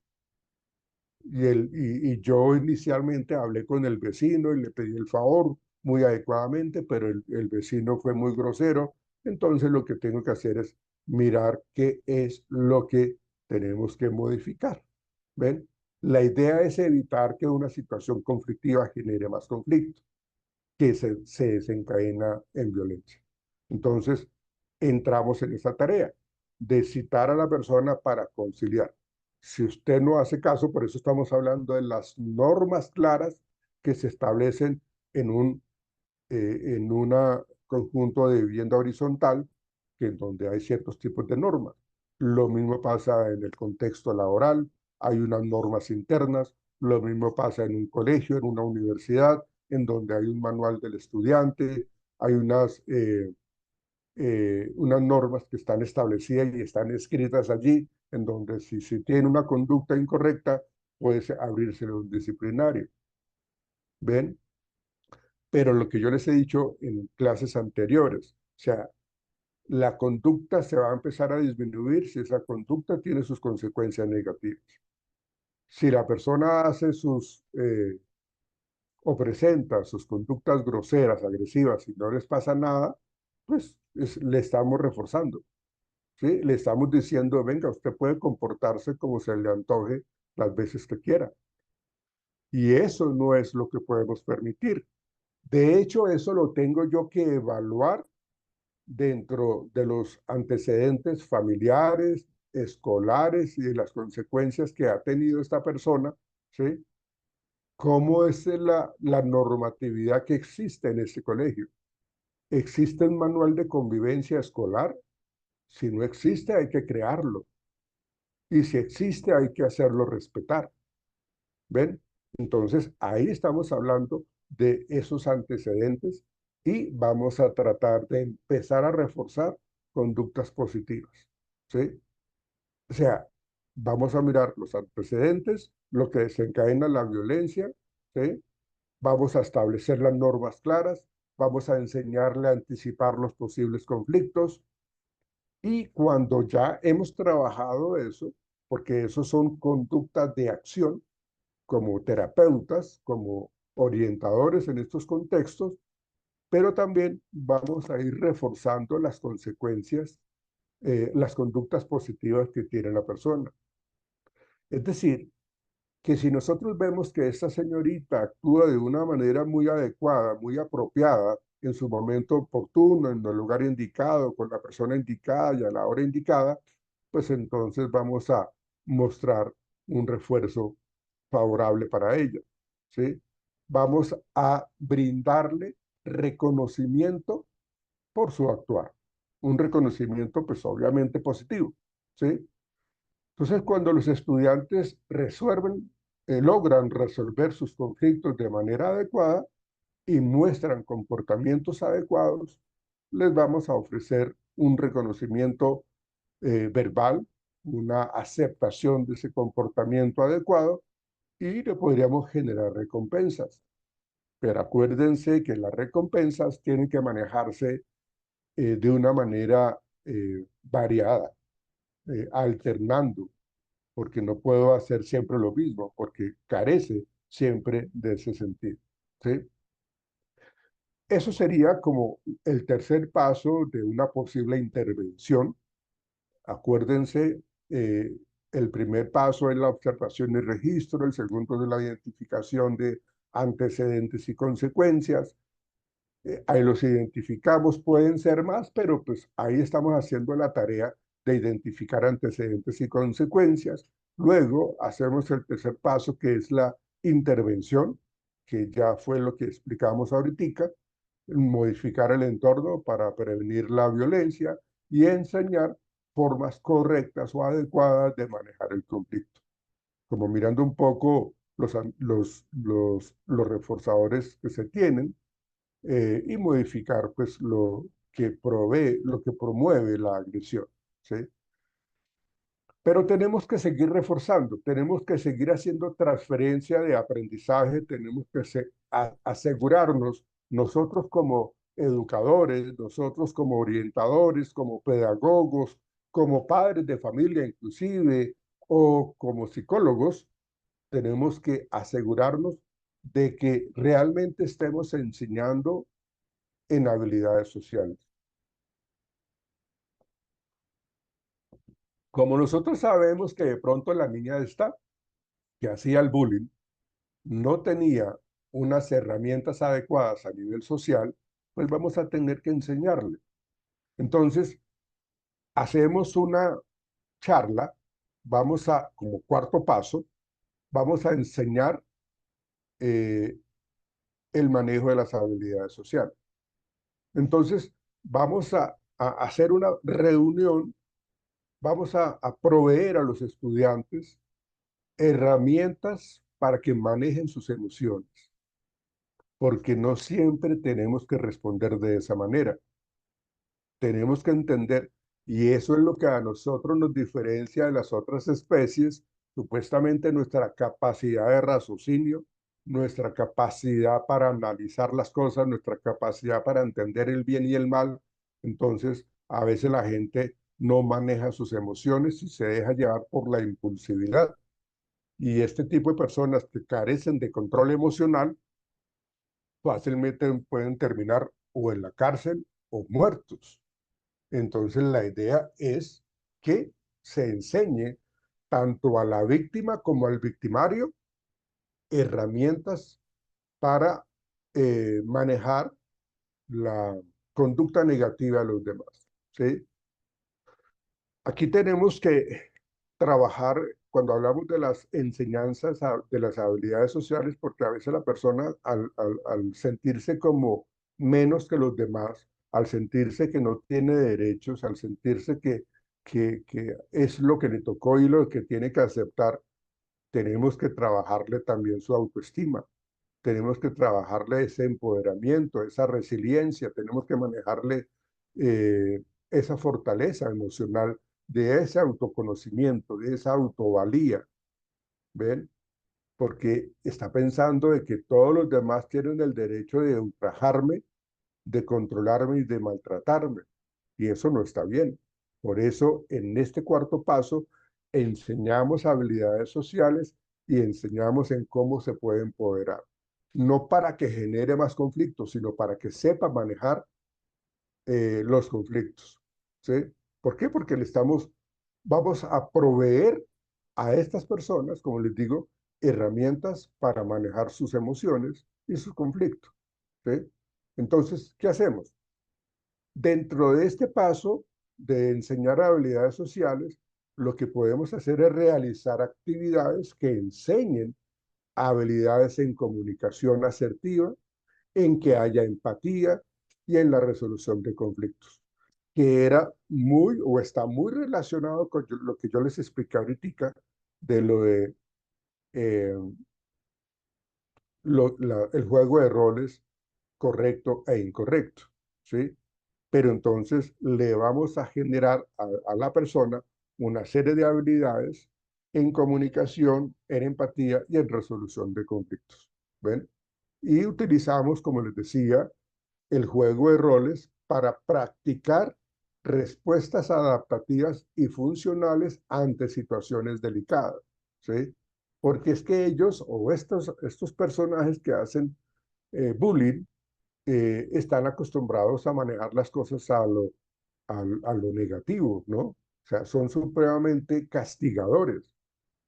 Y yo inicialmente hablé con el vecino y le pedí el favor muy adecuadamente, pero el vecino fue muy grosero. Entonces lo que tengo que hacer es mirar qué es lo que tenemos que modificar. ¿Ven? La idea es evitar que una situación conflictiva genere más conflicto, que se desencadena en violencia. Entonces, entramos en esa tarea de citar a la persona para conciliar. Si usted no hace caso, por eso estamos hablando de las normas claras que se establecen en un conjunto de vivienda horizontal, que en donde hay ciertos tipos de normas. Lo mismo pasa en el contexto laboral, hay unas normas internas, lo mismo pasa en un colegio, en una universidad, en donde hay un manual del estudiante, hay unas normas que están establecidas y están escritas allí, en donde si tiene una conducta incorrecta, puede abrirse un disciplinario. ¿Ven? Pero lo que yo les he dicho en clases anteriores, o sea, la conducta se va a empezar a disminuir si esa conducta tiene sus consecuencias negativas. Si la persona hace o presenta sus conductas groseras, agresivas y no les pasa nada, pues le estamos reforzando, ¿sí? Le estamos diciendo, venga, usted puede comportarse como se le antoje las veces que quiera. Y eso no es lo que podemos permitir. De hecho, eso lo tengo yo que evaluar dentro de los antecedentes familiares, escolares y de las consecuencias que ha tenido esta persona, ¿sí? ¿Cómo es la normatividad que existe en ese colegio? ¿Existe un manual de convivencia escolar? Si no existe, hay que crearlo. Y si existe, hay que hacerlo respetar. ¿Ven? Entonces, ahí estamos hablando de esos antecedentes y vamos a tratar de empezar a reforzar conductas positivas, ¿sí? O sea, vamos a mirar los antecedentes, lo que desencadena la violencia, ¿sí? Vamos a establecer las normas claras, vamos a enseñarle a anticipar los posibles conflictos y cuando ya hemos trabajado eso, porque eso son conductas de acción, como terapeutas, como orientadores en estos contextos, pero también vamos a ir reforzando las consecuencias, las conductas positivas que tiene la persona. Es decir, que si nosotros vemos que esta señorita actúa de una manera muy adecuada, muy apropiada, en su momento oportuno, en el lugar indicado, con la persona indicada y a la hora indicada, pues entonces vamos a mostrar un refuerzo favorable para ella, ¿sí? Vamos a brindarle reconocimiento por su actuar, un reconocimiento pues obviamente positivo, ¿sí? Entonces cuando los estudiantes logran resolver sus conflictos de manera adecuada y muestran comportamientos adecuados, les vamos a ofrecer un reconocimiento verbal, una aceptación de ese comportamiento adecuado y le podríamos generar recompensas. Pero acuérdense que las recompensas tienen que manejarse de una manera variada, alternando, porque no puedo hacer siempre lo mismo, porque carece siempre de ese sentido, ¿sí? Eso sería como el tercer paso de una posible intervención. Acuérdense, el primer paso es la observación y registro, el segundo es la identificación de antecedentes y consecuencias. Ahí los identificamos, pueden ser más, pero pues ahí estamos haciendo la tarea de identificar antecedentes y consecuencias. Luego hacemos el tercer paso, que es la intervención, que ya fue lo que explicamos ahorita, modificar el entorno para prevenir la violencia y enseñar formas correctas o adecuadas de manejar el conflicto. Como mirando un poco los reforzadores que se tienen y modificar pues lo que provee, lo que promueve la agresión, ¿sí? Pero tenemos que seguir reforzando, tenemos que seguir haciendo transferencia de aprendizaje, tenemos que asegurarnos nosotros como educadores, nosotros como orientadores, como pedagogos, como padres de familia inclusive, o como psicólogos, tenemos que asegurarnos de que realmente estemos enseñando en habilidades sociales. Como nosotros sabemos que de pronto la niña esta que hacía el bullying no tenía unas herramientas adecuadas a nivel social, pues vamos a tener que enseñarle. Entonces, hacemos una charla, vamos a, como cuarto paso, vamos a enseñar el manejo de las habilidades sociales. Entonces, vamos a hacer una reunión, vamos a proveer a los estudiantes herramientas para que manejen sus emociones, porque no siempre tenemos que responder de esa manera. Tenemos que entender, y eso es lo que a nosotros nos diferencia de las otras especies, supuestamente nuestra capacidad de raciocinio, nuestra capacidad para analizar las cosas, nuestra capacidad para entender el bien y el mal. Entonces, a veces la gente no maneja sus emociones y se deja llevar por la impulsividad. Y este tipo de personas que carecen de control emocional fácilmente pueden terminar o en la cárcel o muertos. Entonces la idea es que se enseñe tanto a la víctima como al victimario herramientas para manejar la conducta negativa de los demás, ¿sí? Aquí tenemos que trabajar cuando hablamos de las enseñanzas de las habilidades sociales, porque a veces la persona al sentirse como menos que los demás, al sentirse que no tiene derechos, al sentirse que es lo que le tocó y lo que tiene que aceptar, tenemos que trabajarle también su autoestima, tenemos que trabajarle ese empoderamiento, esa resiliencia, tenemos que manejarle esa fortaleza emocional de ese autoconocimiento, de esa autovalía, ¿ven? Porque está pensando de que todos los demás tienen el derecho de ultrajarme, de controlarme y de maltratarme. Y eso no está bien. Por eso, en este cuarto paso, enseñamos habilidades sociales y enseñamos en cómo se puede empoderar. No para que genere más conflictos, sino para que sepa manejar los conflictos, ¿sí? ¿Por qué? Porque vamos a proveer a estas personas, como les digo, herramientas para manejar sus emociones y sus conflictos, ¿sí? Entonces, ¿qué hacemos? Dentro de este paso de enseñar habilidades sociales, lo que podemos hacer es realizar actividades que enseñen habilidades en comunicación asertiva, en que haya empatía y en la resolución de conflictos, que era muy o está muy relacionado con lo que yo les expliqué ahorita de lo de el juego de roles correcto e incorrecto, ¿sí? Pero entonces le vamos a generar a la persona una serie de habilidades en comunicación, en empatía y en resolución de conflictos, ¿ven? Y utilizamos, como les decía, el juego de roles para practicar respuestas adaptativas y funcionales ante situaciones delicadas, ¿sí? Porque es que ellos o estos personajes que hacen bullying están acostumbrados a manejar las cosas a lo negativo, ¿no? O sea, son supremamente castigadores.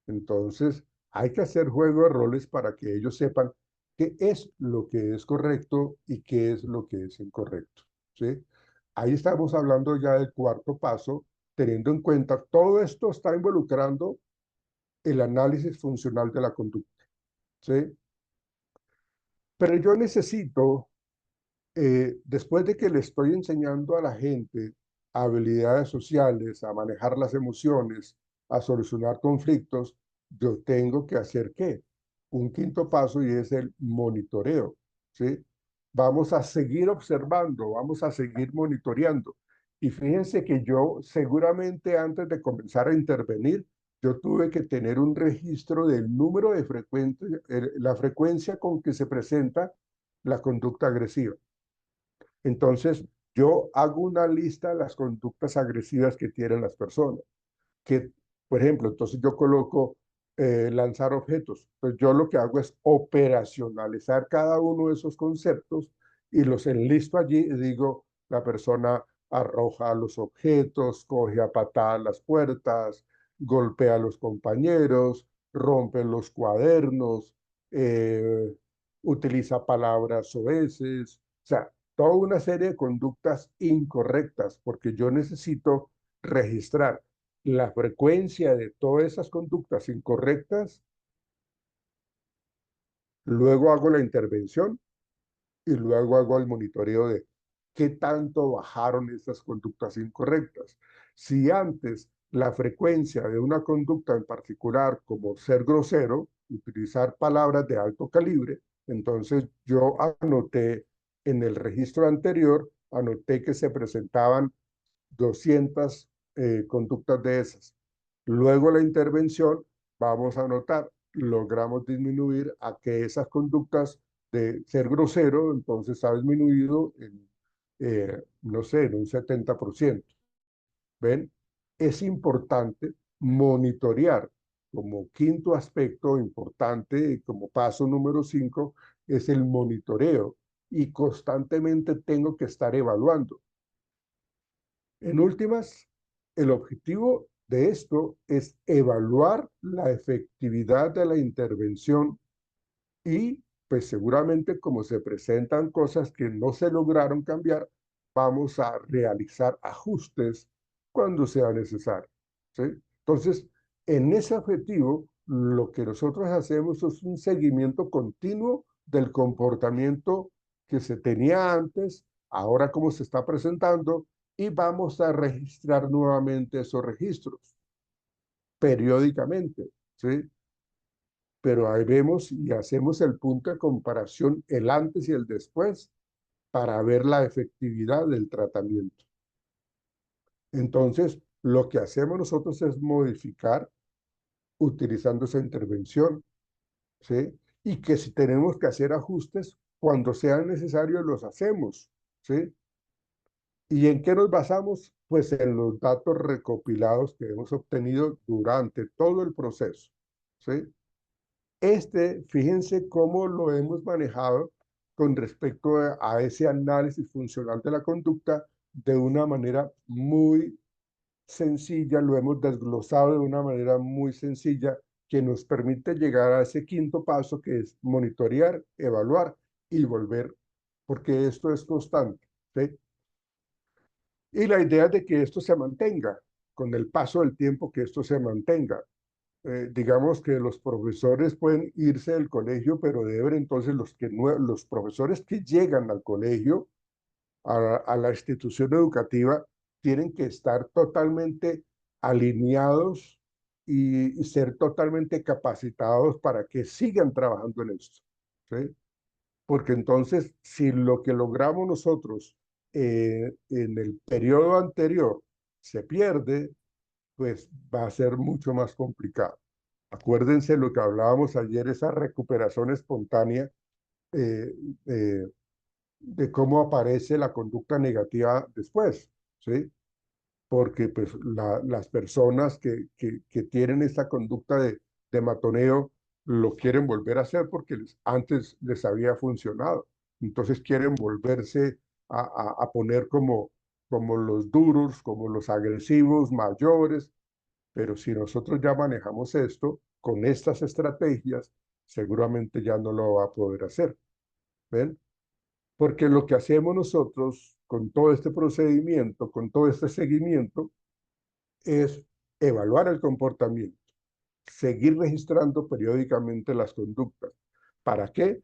Entonces, hay que hacer juego de roles para que ellos sepan qué es lo que es correcto y qué es lo que es incorrecto, ¿sí? Ahí estamos hablando ya del cuarto paso, teniendo en cuenta todo esto está involucrando el análisis funcional de la conducta, ¿sí? Pero yo necesito, después de que le estoy enseñando a la gente habilidades sociales, a manejar las emociones, a solucionar conflictos, yo tengo que hacer ¿qué? Un quinto paso y es el monitoreo, ¿sí? vamos a seguir observando, vamos a seguir monitoreando. Y fíjense que yo seguramente antes de comenzar a intervenir, yo tuve que tener un registro del número de frecuencia, la frecuencia con que se presenta la conducta agresiva. Entonces, yo hago una lista de las conductas agresivas que tienen las personas. Que, por ejemplo, entonces yo coloco lanzar objetos. Pues yo lo que hago es operacionalizar cada uno de esos conceptos y los enlisto allí y digo, la persona arroja los objetos, coge a patadas las puertas, golpea a los compañeros, rompe los cuadernos, utiliza palabras soeces, o sea, toda una serie de conductas incorrectas, porque yo necesito registrar la frecuencia de todas esas conductas incorrectas, luego hago la intervención y luego hago el monitoreo de qué tanto bajaron esas conductas incorrectas. Si antes la frecuencia de una conducta en particular, como ser grosero, utilizar palabras de alto calibre, entonces yo anoté en el registro anterior, anoté que se presentaban 200 conductas de esas. Luego la intervención, vamos a notar, logramos disminuir a que esas conductas de ser grosero, entonces ha disminuido en, no sé, en un 70%. ¿Ven? Es importante monitorear. Como quinto aspecto importante, como paso número 5, es el monitoreo. Y constantemente tengo que estar evaluando. En últimas, el objetivo de esto es evaluar la efectividad de la intervención y, pues seguramente como se presentan cosas que no se lograron cambiar, vamos a realizar ajustes cuando sea necesario, ¿sí? Entonces, en ese objetivo, lo que nosotros hacemos es un seguimiento continuo del comportamiento que se tenía antes, ahora cómo se está presentando, y vamos a registrar nuevamente esos registros periódicamente, ¿sí? Pero ahí vemos y hacemos el punto de comparación, el antes y el después, para ver la efectividad del tratamiento. Entonces, lo que hacemos nosotros es modificar utilizando esa intervención, ¿sí? Y que si tenemos que hacer ajustes, cuando sean necesarios los hacemos, ¿sí? ¿Y en qué nos basamos? Pues en los datos recopilados que hemos obtenido durante todo el proceso, ¿sí? Fíjense cómo lo hemos manejado con respecto a ese análisis funcional de la conducta de una manera muy sencilla, lo hemos desglosado de una manera muy sencilla que nos permite llegar a ese quinto paso que es monitorear, evaluar y volver, porque esto es constante, ¿sí? Y la idea es de que esto se mantenga, con el paso del tiempo que esto se mantenga. Digamos que los profesores pueden irse del colegio, pero deben entonces los profesores que llegan al colegio, a la institución educativa, tienen que estar totalmente alineados y ser totalmente capacitados para que sigan trabajando en esto, ¿sí? Porque entonces, si lo que logramos nosotros en el periodo anterior se pierde, pues va a ser mucho más complicado. Acuérdense lo que hablábamos ayer, esa recuperación espontánea eh, eh, de cómo aparece la conducta negativa después, ¿sí? Porque pues, las personas que tienen esta conducta de matoneo lo quieren volver a hacer porque antes les había funcionado. Entonces quieren volverse a poner como los duros, como los agresivos mayores, pero si nosotros ya manejamos esto con estas estrategias, seguramente ya no lo va a poder hacer. ¿Ven? Porque lo que hacemos nosotros con todo este procedimiento, con todo este seguimiento, es evaluar el comportamiento, seguir registrando periódicamente las conductas. ¿Para qué?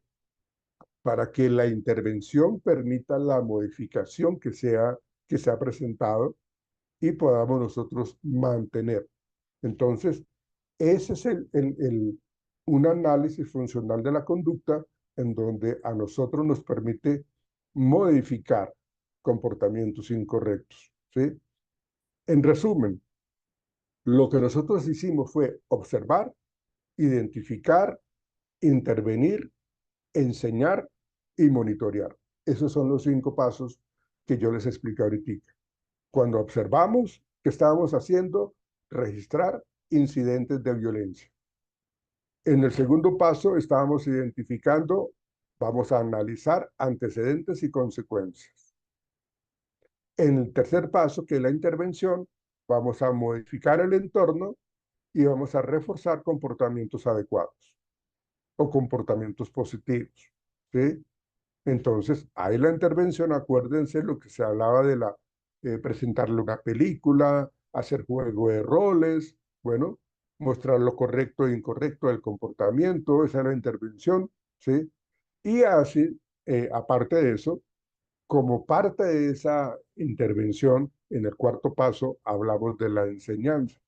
Para que la intervención permita la modificación que se ha presentado y podamos nosotros mantener. Entonces, ese es un análisis funcional de la conducta en donde a nosotros nos permite modificar comportamientos incorrectos, ¿sí? En resumen, lo que nosotros hicimos fue observar, identificar, intervenir, enseñar y monitorear. Esos son los 5 pasos que yo les expliqué ahorita. Cuando observamos, ¿qué estábamos haciendo? Registrar incidentes de violencia. En el segundo paso estábamos identificando, vamos a analizar antecedentes y consecuencias. En el tercer paso, que es la intervención, vamos a modificar el entorno y vamos a reforzar comportamientos adecuados o comportamientos positivos, ¿sí? Entonces, ahí la intervención, acuérdense lo que se hablaba de presentarle una película, hacer juego de roles, bueno, mostrar lo correcto e incorrecto del comportamiento, esa es la intervención, ¿sí? Y así, aparte de eso, como parte de esa intervención, en el cuarto paso hablamos de la enseñanza.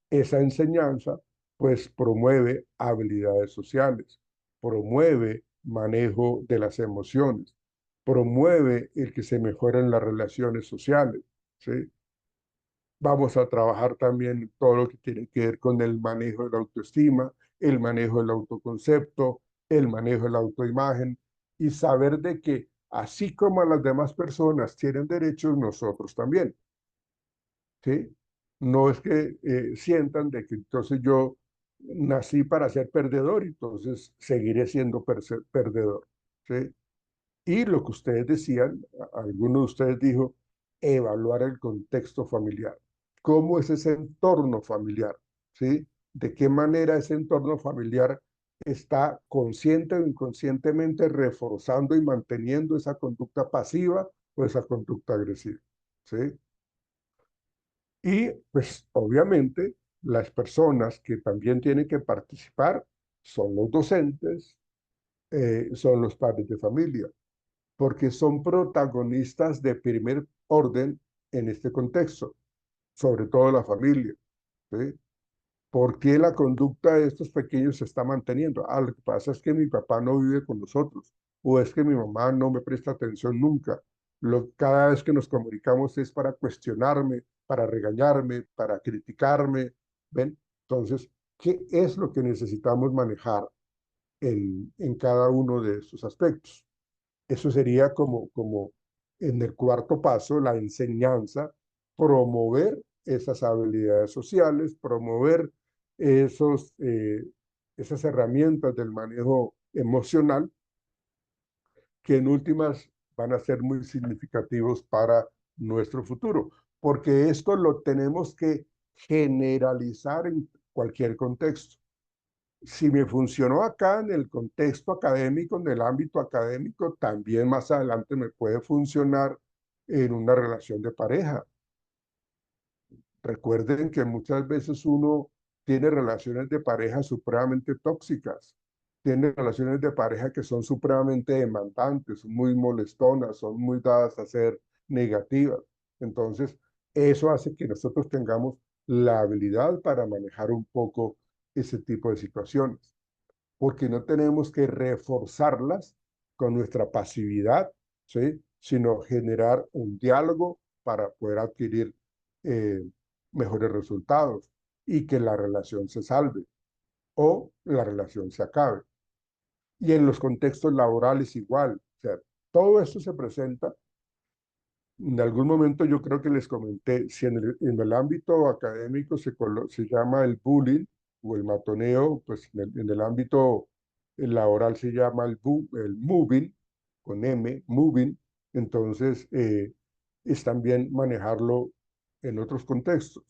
Esa enseñanza, pues, promueve habilidades sociales, promueve manejo de las emociones, promueve el que se mejoren las relaciones sociales, ¿sí? Vamos a trabajar también todo lo que tiene que ver con el manejo de la autoestima, el manejo del autoconcepto, el manejo de la autoimagen y saber de que así como las demás personas tienen derechos, nosotros también, ¿sí? No es que sientan de que entonces yo nací para ser perdedor, entonces seguiré siendo perdedor, ¿sí? Y lo que ustedes decían, alguno de ustedes dijo, evaluar el contexto familiar. ¿Cómo es ese entorno familiar? ¿Sí? ¿De qué manera ese entorno familiar está consciente o inconscientemente reforzando y manteniendo esa conducta pasiva o esa conducta agresiva? ¿Sí? Y pues obviamente las personas que también tienen que participar son los docentes, son los padres de familia, porque son protagonistas de primer orden en este contexto, sobre todo la familia, ¿sí? ¿Por qué la conducta de estos pequeños se está manteniendo? Ah, lo que pasa es que mi papá no vive con nosotros, o es que mi mamá no me presta atención nunca. Cada vez que nos comunicamos es para cuestionarme, para regañarme, para criticarme, ¿ven? Entonces, ¿qué es lo que necesitamos manejar en cada uno de estos aspectos? Eso sería como en el cuarto paso, la enseñanza, promover esas habilidades sociales, promover esos, esas herramientas del manejo emocional que en últimas van a ser muy significativos para nuestro futuro, porque esto lo tenemos que generalizar en cualquier contexto. Si me funcionó acá en el contexto académico, en el ámbito académico, también más adelante me puede funcionar en una relación de pareja. Recuerden que muchas veces uno tiene relaciones de pareja supremamente tóxicas, tiene relaciones de pareja que son supremamente demandantes, muy molestonas, son muy dadas a ser negativas. Entonces, eso hace que nosotros tengamos la habilidad para manejar un poco ese tipo de situaciones, porque no tenemos que reforzarlas con nuestra pasividad, ¿sí? Sino generar un diálogo para poder adquirir eh, mejores resultados y que la relación se salve o la relación se acabe. Y en los contextos laborales igual, o sea, todo esto se presenta. En algún momento yo creo que les comenté, si en el ámbito académico se llama el bullying o el matoneo, pues en el ámbito laboral se llama el moving, con M, moving, entonces es también manejarlo en otros contextos.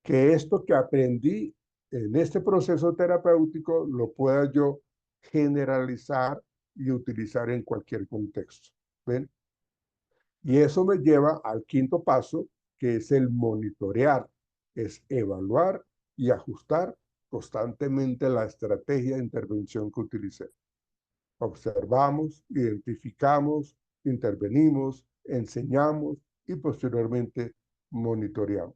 Que esto que aprendí en este proceso terapéutico lo pueda yo generalizar y utilizar en cualquier contexto. ¿Ven? Y eso me lleva al quinto paso, que es el monitorear, es evaluar y ajustar constantemente la estrategia de intervención que utilicé. Observamos, identificamos, intervenimos, enseñamos y posteriormente monitoreamos.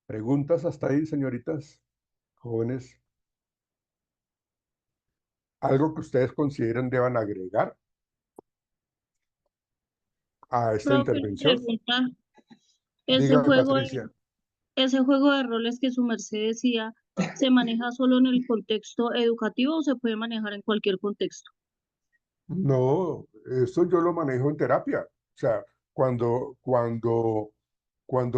¿Preguntas hasta ahí, señoritas, jóvenes? ¿Algo que ustedes consideren deban agregar a esta Profe, intervención? pregunta, ese Dígame, juego de, Patricia. ese juego de roles que su merced decía, ¿se maneja solo en el contexto educativo o se puede manejar en cualquier contexto? No, eso yo lo manejo en terapia. O sea, cuando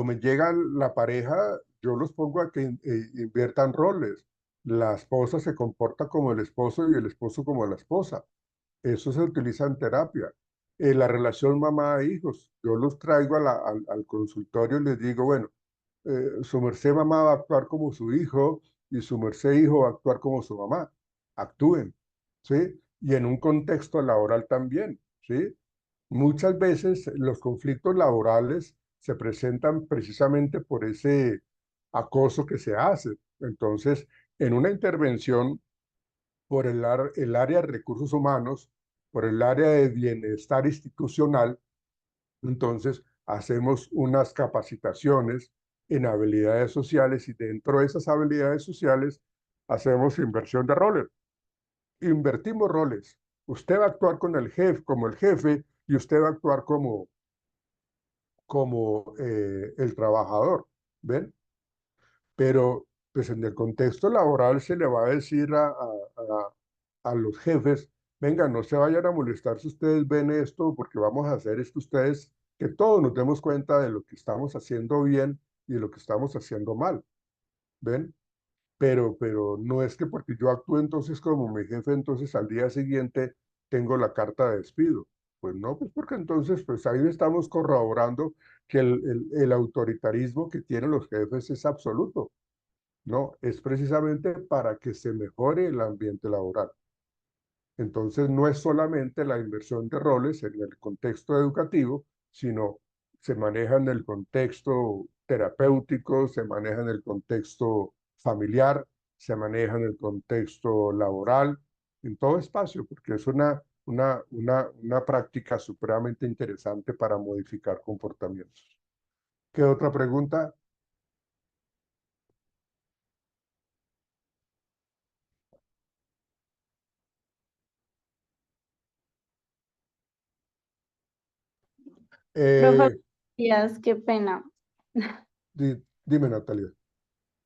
me llega la pareja, yo los pongo a que inviertan roles. La esposa se comporta como el esposo y el esposo como la esposa. Eso se utiliza en terapia. La relación mamá-hijos, yo los traigo al consultorio y les digo, bueno, su merced mamá va a actuar como su hijo y su merced hijo va a actuar como su mamá. Actúen, ¿sí? Y en un contexto laboral también, ¿sí? Muchas veces los conflictos laborales se presentan precisamente por ese acoso que se hace. Entonces, en una intervención por el área de recursos humanos, por el área de bienestar institucional, entonces hacemos unas capacitaciones en habilidades sociales y dentro de esas habilidades sociales hacemos inversión de roles. Invertimos roles. Usted va a actuar con el jefe, como el jefe y usted va a actuar como el trabajador, ¿ven? Pero pues en el contexto laboral se le va a decir a los jefes, venga, no se vayan a molestar si ustedes ven esto, porque vamos a hacer esto ustedes, que todos nos demos cuenta de lo que estamos haciendo bien y de lo que estamos haciendo mal, ¿ven? Pero no es que porque yo actúe entonces como mi jefe, entonces al día siguiente tengo la carta de despido. Pues no, pues porque entonces pues ahí estamos corroborando que el autoritarismo que tienen los jefes es absoluto. No, es precisamente para que se mejore el ambiente laboral. Entonces, no es solamente la inversión de roles en el contexto educativo, sino se maneja en el contexto terapéutico, se maneja en el contexto familiar, se maneja en el contexto laboral, en todo espacio, porque es una práctica supremamente interesante para modificar comportamientos. ¿Qué otra pregunta? Profe, Eh, qué pena. dime, Natalia.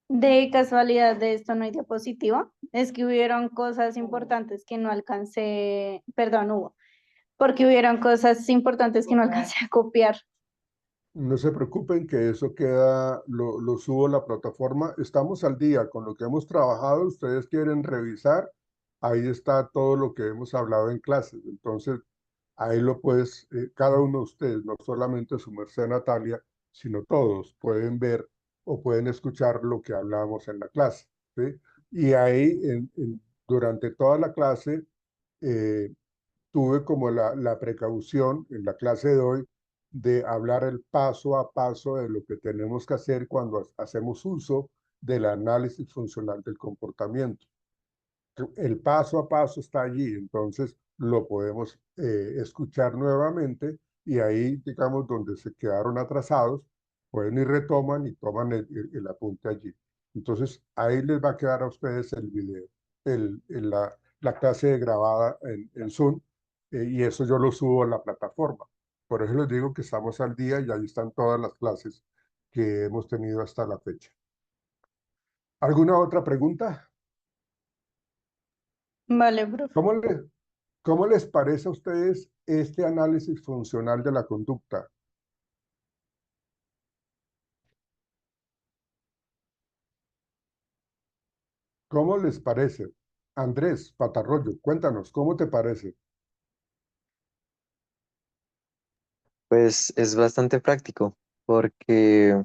De casualidad de esto no hay diapositiva. Es que hubieron cosas importantes que no alcancé, perdón, hubo, porque hubieron cosas importantes que no alcancé a copiar. No se preocupen que eso queda, lo subo a la plataforma. Estamos al día con lo que hemos trabajado. Ustedes quieren revisar, ahí está todo lo que hemos hablado en clases. Entonces, ahí lo puedes, cada uno de ustedes, no solamente su merced Natalia, sino todos pueden ver o pueden escuchar lo que hablamos en la clase, ¿sí? Y ahí, durante toda la clase, eh, tuve como la precaución en la clase de hoy de hablar el paso a paso de lo que tenemos que hacer cuando hacemos uso del análisis funcional del comportamiento. El paso a paso está allí, entonces lo podemos escuchar nuevamente y ahí, digamos, donde se quedaron atrasados, pueden y retoman y toman el apunte allí. Entonces, ahí les va a quedar a ustedes el video, la clase grabada en Zoom, y eso yo lo subo a la plataforma. Por eso les digo que estamos al día y ahí están todas las clases que hemos tenido hasta la fecha. ¿Alguna otra pregunta? Vale, profe. ¿Cómo les parece a ustedes este análisis funcional de la conducta? ¿Cómo les parece? Andrés Patarroyo, cuéntanos, ¿cómo te parece? Pues es bastante práctico porque,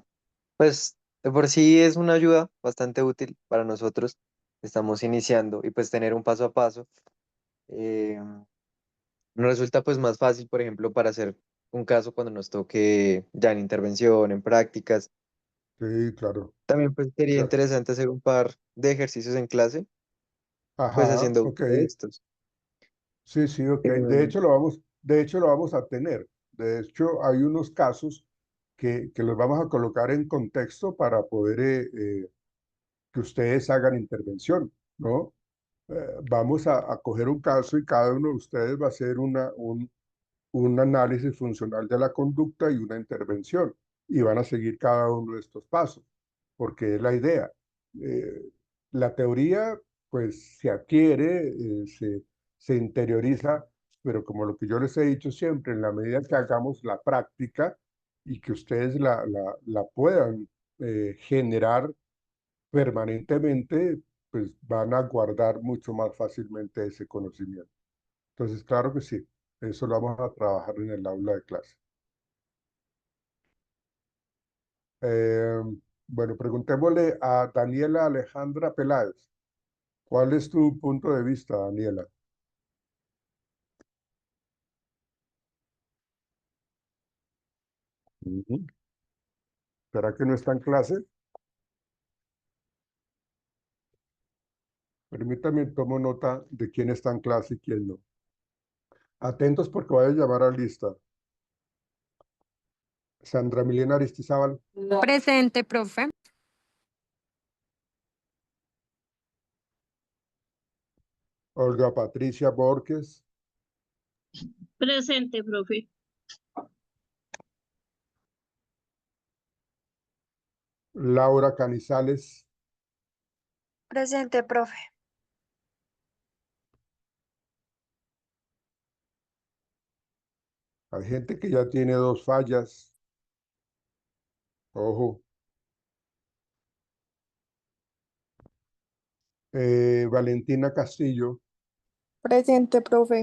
pues, de por sí es una ayuda bastante útil para nosotros. Estamos iniciando y pues tener un paso a paso eh, nos resulta pues más fácil, por ejemplo, para hacer un caso cuando nos toque ya en intervención, en prácticas. Sí, claro. También pues sería Ya. interesante hacer un par de ejercicios en clase, pues Ajá, haciendo uso ok. de estos. Sí, sí, ok. Eh, De hecho, lo vamos a tener. De hecho, hay unos casos que los vamos a colocar en contexto para poder que ustedes hagan intervención, ¿no? vamos a coger un caso y cada uno de ustedes va a hacer un análisis funcional de la conducta y una intervención. Y van a seguir cada uno de estos pasos, porque es la idea. Eh, la teoría, pues, se adquiere, se interioriza, pero como lo que yo les he dicho siempre, en la medida que hagamos la práctica y que ustedes la puedan generar permanentemente, pues van a guardar mucho más fácilmente ese conocimiento. Entonces, claro que sí, eso lo vamos a trabajar en el aula de clase. Eh, bueno, preguntémosle a Daniela Alejandra Peláez. ¿Cuál es tu punto de vista, Daniela? Ujú. ¿Será que no está en clase? Permítame, tomo nota de quién está en clase y quién no. Atentos porque voy a llamar a lista. Sandra Milena Aristizábal. Presente, profe. Olga Patricia Borges. Presente, profe. Laura Canizales. Presente, profe. Hay gente que ya tiene 2 fallas. Ojo. Valentina Castillo. Presente, profe.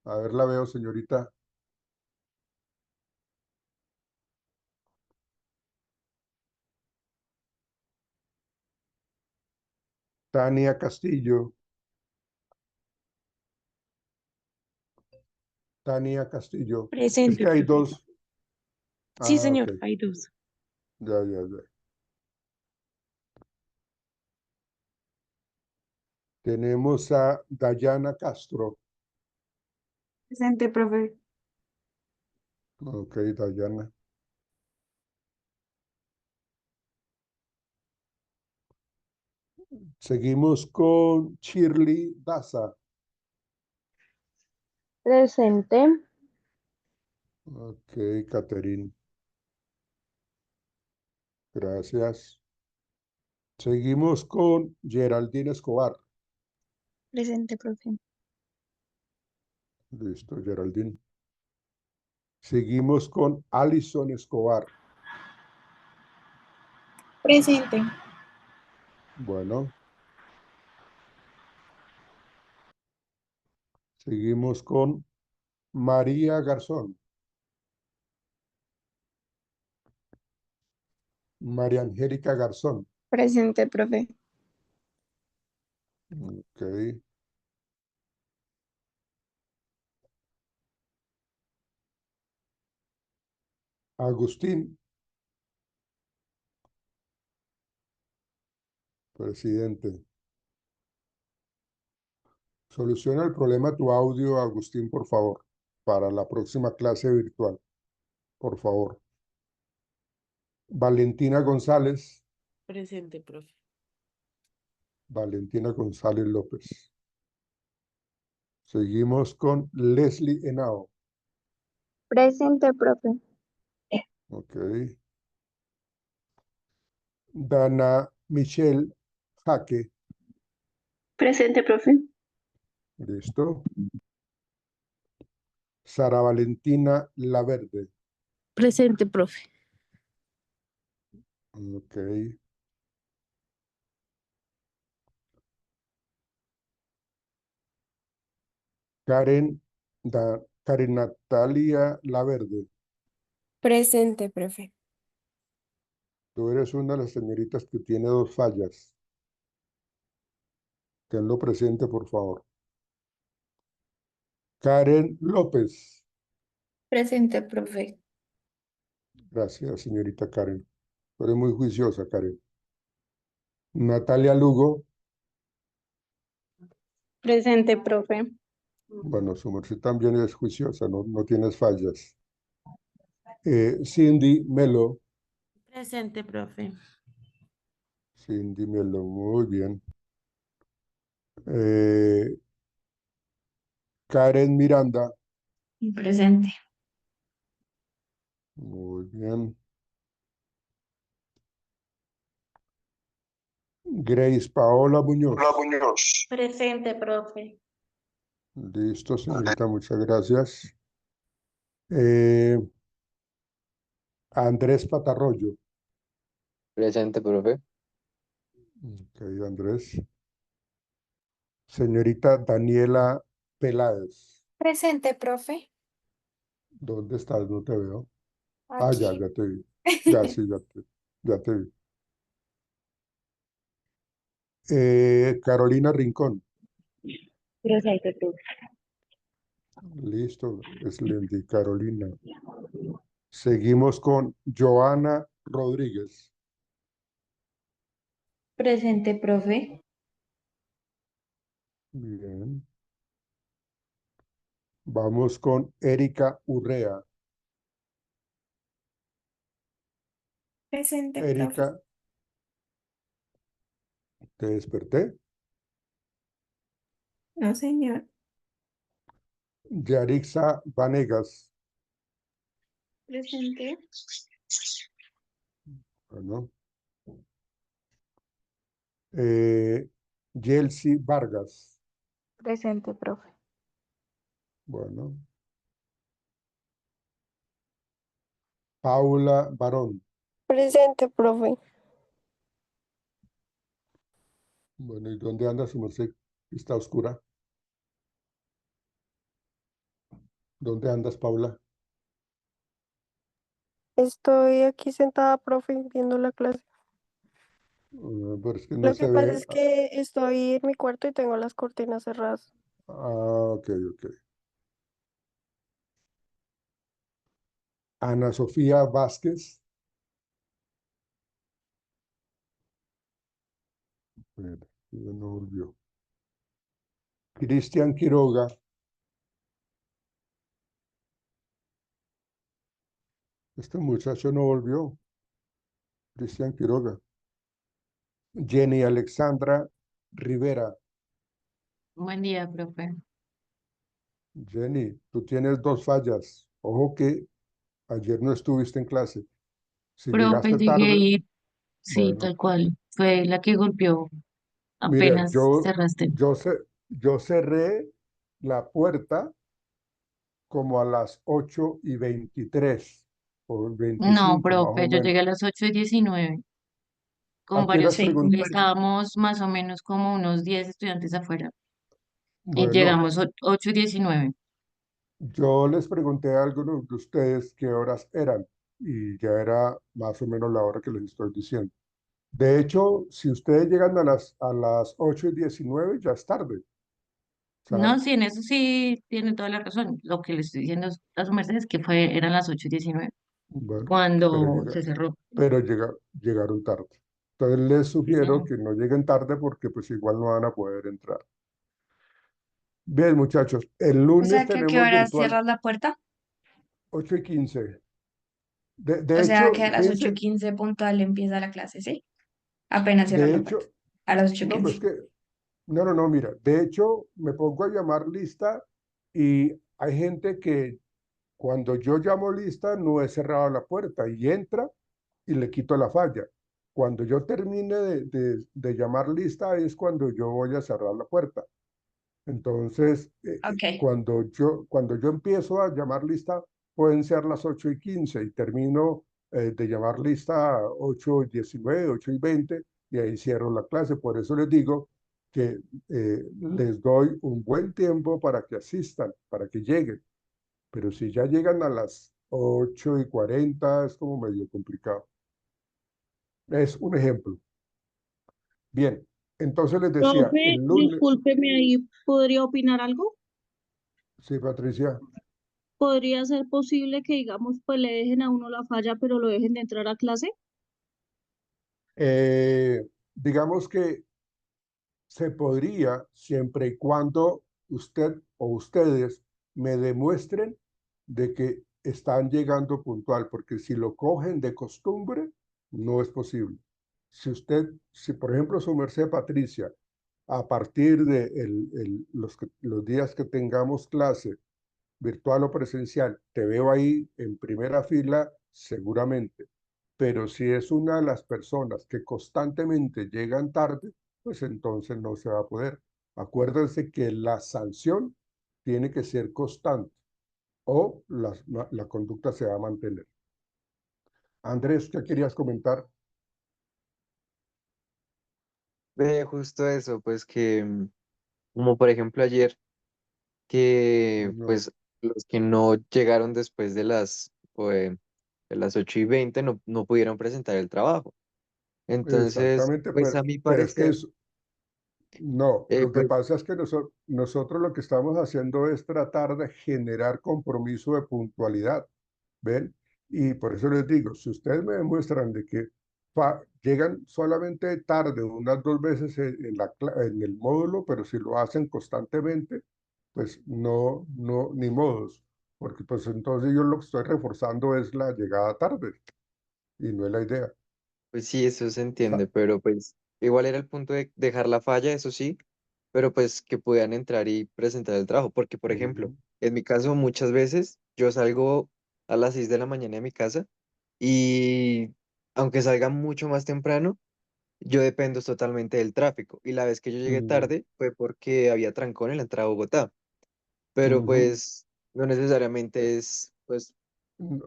A ver, la veo, señorita. Tania Castillo. Tania Castillo. Es Presente, que hay profe. 2. Sí, Ah, señor, ok. hay 2. Ya, ya, ya. Tenemos a Dayana Castro. Presente, profe. Ok, Dayana. Seguimos con Shirley Daza. Presente. Ok, Catherine. Gracias. Seguimos con Geraldine Escobar. Presente, profe. Listo, Geraldine. Seguimos con Alison Escobar. Presente. Bueno. Seguimos con María Garzón. María Angélica Garzón. Presente, profe. Ok. Agustín. Presidente. Soluciona el problema tu audio, Agustín, por favor, para la próxima clase virtual. Por favor. Valentina González. Presente, profe. Valentina González López. Seguimos con Leslie Henao. Presente, profe. Ok. Dana Michelle Jaque. Presente, profe. Listo. Sara Valentina Laverde. Presente, profe. Ok. Karen Natalia Laverde. Presente, profe. Tú eres una de las señoritas que tiene 2 fallas. Tenlo presente, por favor. Karen López. Presente, profe. Gracias, señorita Karen. Tú eres muy juiciosa, Karen. Natalia Lugo. Presente, profe. Bueno, su merced también es juiciosa, no tienes fallas. Cindy Melo. Presente, profe. Cindy Melo, muy bien. Eh, Karen Miranda. Presente. Muy bien. Grace Paola Muñoz. Presente, profe. Listo, señorita, muchas gracias. Eh, Andrés Patarroyo. Presente, profe. Ok, Andrés. Señorita Daniela Peláez. Presente, profe. ¿Dónde estás? No te veo. Ah, ya, Aquí. ya te vi. Ya, sí, ya te vi. Carolina Rincón. Presente, profe. Listo, excelente, Carolina. Seguimos con Joana Rodríguez. Presente, profe. Bien. Vamos con Erika Urrea. Presente, profe. Erika, ¿te desperté? No, señor. Yarixa Vanegas. Presente. Bueno. Yelsi Vargas. Presente, profe. Bueno. Paula Barón. Presente, profe. Bueno, ¿y dónde anda su merced? Está oscura. ¿Dónde andas, Paula? Estoy aquí sentada, profe, viendo la clase. Pero es que no Lo que se pasa ve. es que estoy en mi cuarto y tengo las cortinas cerradas. Ah, ok, ok. Ana Sofía Vázquez. Espera, ya no volvió. Cristian Quiroga. Este muchacho no volvió. Cristian Quiroga. Jenny Alexandra Rivera. Buen día, profe. Jenny, tú tienes dos fallas. Ojo que ayer no estuviste en clase. Si Profe, llegaste llegué tarde, y sí, bueno, tal cual. Fue la que golpeó mira, apenas cerraste. yo cerré la puerta como a las 8:23 o No, 25 más o profe, yo menos. llegué a las 8:19 ¿A con qué varios horas chicos. pregunté? Estábamos más o menos como unos 10 estudiantes afuera y Bueno, llegamos 8:19. yo les pregunté a algunos de ustedes qué horas eran y ya era más o menos la hora que les estoy diciendo. De hecho, si ustedes llegan a las 8:19, ya es tarde. O sea, No, sí, en eso sí tiene toda la razón. Lo que le estoy diciendo a su merced es que eran las 8:19 bueno, pero, cuando se cerró. llegaron tarde. Entonces les sugiero No. que no lleguen tarde porque pues igual no van a poder entrar. Bien, muchachos, el O lunes sea, que ¿a qué tenemos hora virtual cierras la puerta? 8:15. O De sea, que hecho, a las ocho fíjense, quince puntual empieza la clase, ¿sí? Apenas cierras de la hecho, puerta. A las ocho no, pues quince. que, no, mira, de hecho me pongo a llamar lista y hay gente que cuando yo llamo lista no he cerrado la puerta y entra y le quito la falla. Cuando yo termine de llamar lista es cuando yo voy a cerrar la puerta. Entonces, Ok. cuando yo empiezo a llamar lista, pueden ser las 8:15 y termino de llamar lista a 8:19, 8:20 y ahí cierro la clase. Por eso les digo que les doy un buen tiempo para que asistan, para que lleguen. Pero si ya llegan a las 8:40 es como medio complicado. Es un ejemplo. Bien, entonces les decía, el Profe, lunes, discúlpeme ahí, ¿podría opinar algo? sí, Patricia. ¿Podría ser posible que, digamos, pues le dejen a uno la falla, pero lo dejen de entrar a clase? Digamos que se podría siempre y cuando usted o ustedes me demuestren de que están llegando puntual, porque si lo cogen de costumbre, no es posible. Si por ejemplo, su merced Patricia, a partir de los días que tengamos clase, virtual o presencial, te veo ahí en primera fila seguramente, pero si es una de las personas que constantemente llegan tarde, pues entonces no se va a poder. Acuérdense que la sanción tiene que ser constante o la conducta se va a mantener. Andrés, ¿qué querías comentar? Ve justo eso, pues que, como por ejemplo ayer, que No, pues los que no llegaron después de las 8:20 no pudieron presentar el trabajo. Entonces, exactamente, pues a mi pero es que parecer, no, lo que pues pasa es que nosotros lo que estamos haciendo es tratar de generar compromiso de puntualidad, ¿ven? Y por eso les digo, si ustedes me demuestran de que llegan solamente tarde unas 2 veces en el módulo, pero si lo hacen constantemente, pues no, ni modos, porque pues entonces yo lo que estoy reforzando es la llegada tarde y no es la idea. pues sí, eso se Sa- entiende, pero pues igual era el punto de dejar la falla, eso sí, pero pues que puedan entrar y presentar el trabajo, porque por ejemplo, Ujú, en mi caso muchas veces yo salgo a las 6 de la mañana de mi casa y aunque salga mucho más temprano, yo dependo totalmente del tráfico y la vez que yo llegué ujú, tarde fue porque había trancón en la entrada a Bogotá, pero ujú. pues no necesariamente es pues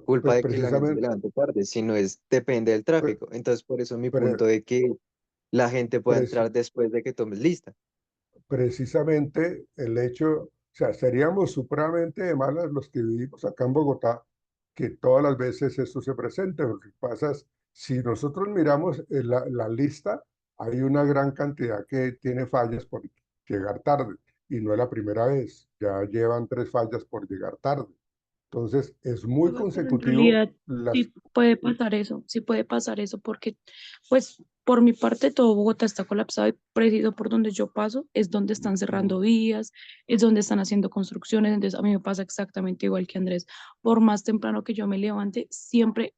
culpa Pues de que la gente se precisamente, levante tarde, sino depende del pre- tráfico. Entonces, por eso mi pre- punto de que la gente pueda preci- entrar después de que tomes lista. precisamente el hecho, o sea, seríamos supremamente de malas los que vivimos acá en Bogotá, que todas las veces esto se presente. Lo que pasa es, si nosotros miramos la lista, hay una gran cantidad que tiene fallas por llegar tarde, y no es la primera vez, ya llevan 3 fallas por llegar tarde. Entonces, es muy Profe, pero en consecutivo realidad las... sí puede pasar eso, porque pues por mi parte todo Bogotá está colapsado y preciso por donde yo paso es donde están cerrando vías, es donde están haciendo construcciones, entonces a mí me pasa exactamente igual que Andrés, por más temprano que yo me levante, siempre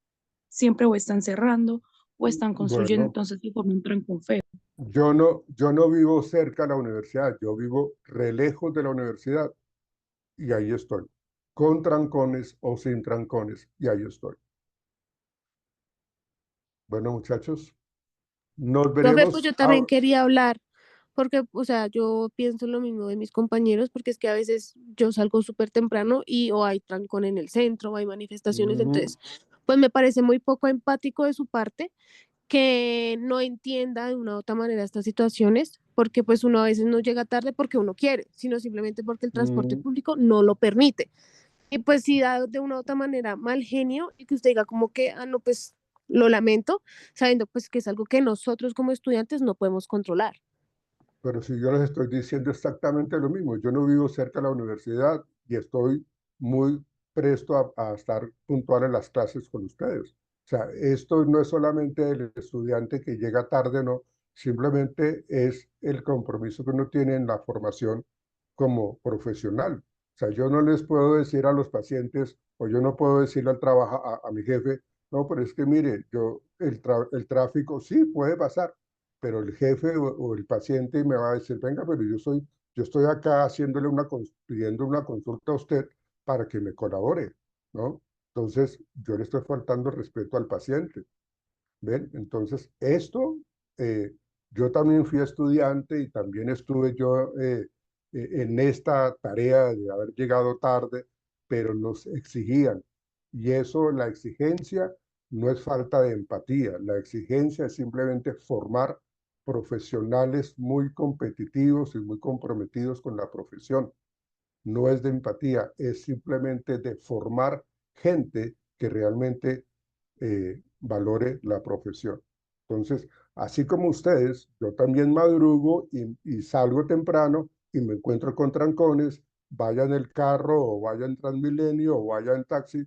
o están cerrando o están construyendo, Bueno, entonces se forma un trancón feo. yo no vivo cerca de la universidad, yo vivo re lejos de la universidad y ahí estoy, con trancones o sin trancones, y ahí estoy. Bueno, muchachos, nos Profe, pues veremos. yo también quería hablar, porque, o sea, yo pienso lo mismo de mis compañeros, porque es que a veces yo salgo súper temprano y o hay trancón en el centro, o hay manifestaciones, Ujú, entonces, pues me parece muy poco empático de su parte que no entienda de una u otra manera estas situaciones, porque pues uno a veces no llega tarde porque uno quiere, sino simplemente porque el transporte ujú. público no lo permite. Y pues si da de una u otra manera mal genio y que usted diga como que, ah, no, pues lo lamento, sabiendo pues que es algo que nosotros como estudiantes no podemos controlar. Pero si yo les estoy diciendo exactamente lo mismo, yo no vivo cerca de la universidad y estoy muy presto a estar puntual en las clases con ustedes. O sea, esto no es solamente el estudiante que llega tarde, no, simplemente es el compromiso que uno tiene en la formación como profesional. O sea, yo no les puedo decir a los pacientes o yo no puedo decirle al trabajo a mi jefe, no, pero es que mire, el tráfico sí puede pasar, pero el jefe o el paciente me va a decir, venga, pero yo estoy acá haciéndole pidiendo una consulta a usted para que me colabore, ¿no? Entonces, yo le estoy faltando respeto al paciente, ¿ven? Entonces, eh, yo también fui estudiante y también estuve yo en esta tarea de haber llegado tarde, pero nos exigían. Y eso, la exigencia no es falta de empatía, la exigencia es simplemente formar profesionales muy competitivos y muy comprometidos con la profesión. No es de empatía, es simplemente de formar gente que realmente valore la profesión. Entonces, así como ustedes, yo también madrugo y salgo temprano y me encuentro con trancones, vaya en el carro o vaya en Transmilenio o vaya en taxi,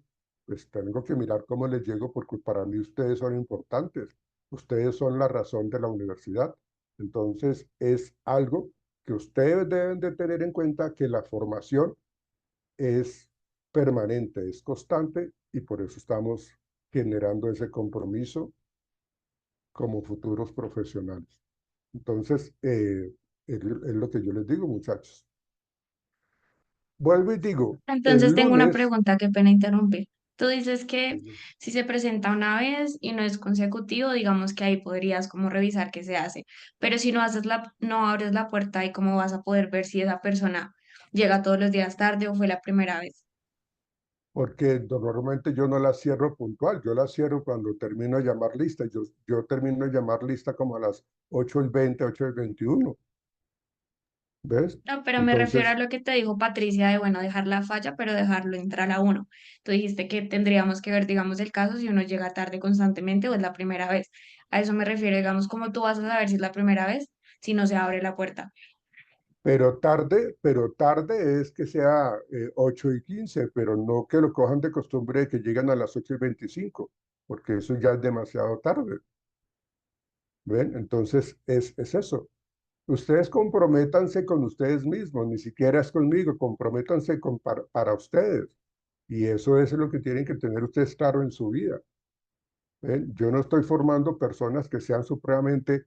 pues tengo que mirar cómo les llego porque para mí ustedes son importantes. Ustedes son la razón de la universidad. Entonces, es algo que ustedes deben de tener en cuenta que la formación es permanente, es constante y por eso estamos generando ese compromiso como futuros profesionales. Entonces, es lo que yo les digo, muchachos. Vuelvo y digo, el Entonces tengo una lunes, pregunta, qué pena interrumpir. Tú dices que si se presenta una vez y no es consecutivo, digamos que ahí podrías como revisar qué se hace. Pero si no abres la puerta, ¿y cómo vas a poder ver si esa persona llega todos los días tarde o fue la primera vez? porque normalmente yo no la cierro puntual, yo la cierro cuando termino de llamar lista. Yo termino de llamar lista como a las 8:20, 8:21, ¿ves? No, pero me refiero a Entonces, lo que te dijo Patricia de, bueno, dejar la falla, pero dejarlo entrar a uno. Tú dijiste que tendríamos que ver, digamos, el caso si uno llega tarde constantemente o es la primera vez. A eso me refiero, digamos, ¿cómo tú vas a saber si es la primera vez si no se abre la puerta? pero tarde es que sea 8:15, pero no que lo cojan de costumbre de que llegan a las 8:25, porque eso ya es demasiado tarde, ¿ven? Entonces, es eso. Ustedes comprométanse con ustedes mismos, ni siquiera es conmigo, comprométanse para ustedes. Y eso es lo que tienen que tener ustedes claro en su vida. ¿Ven? Yo no estoy formando personas que sean supremamente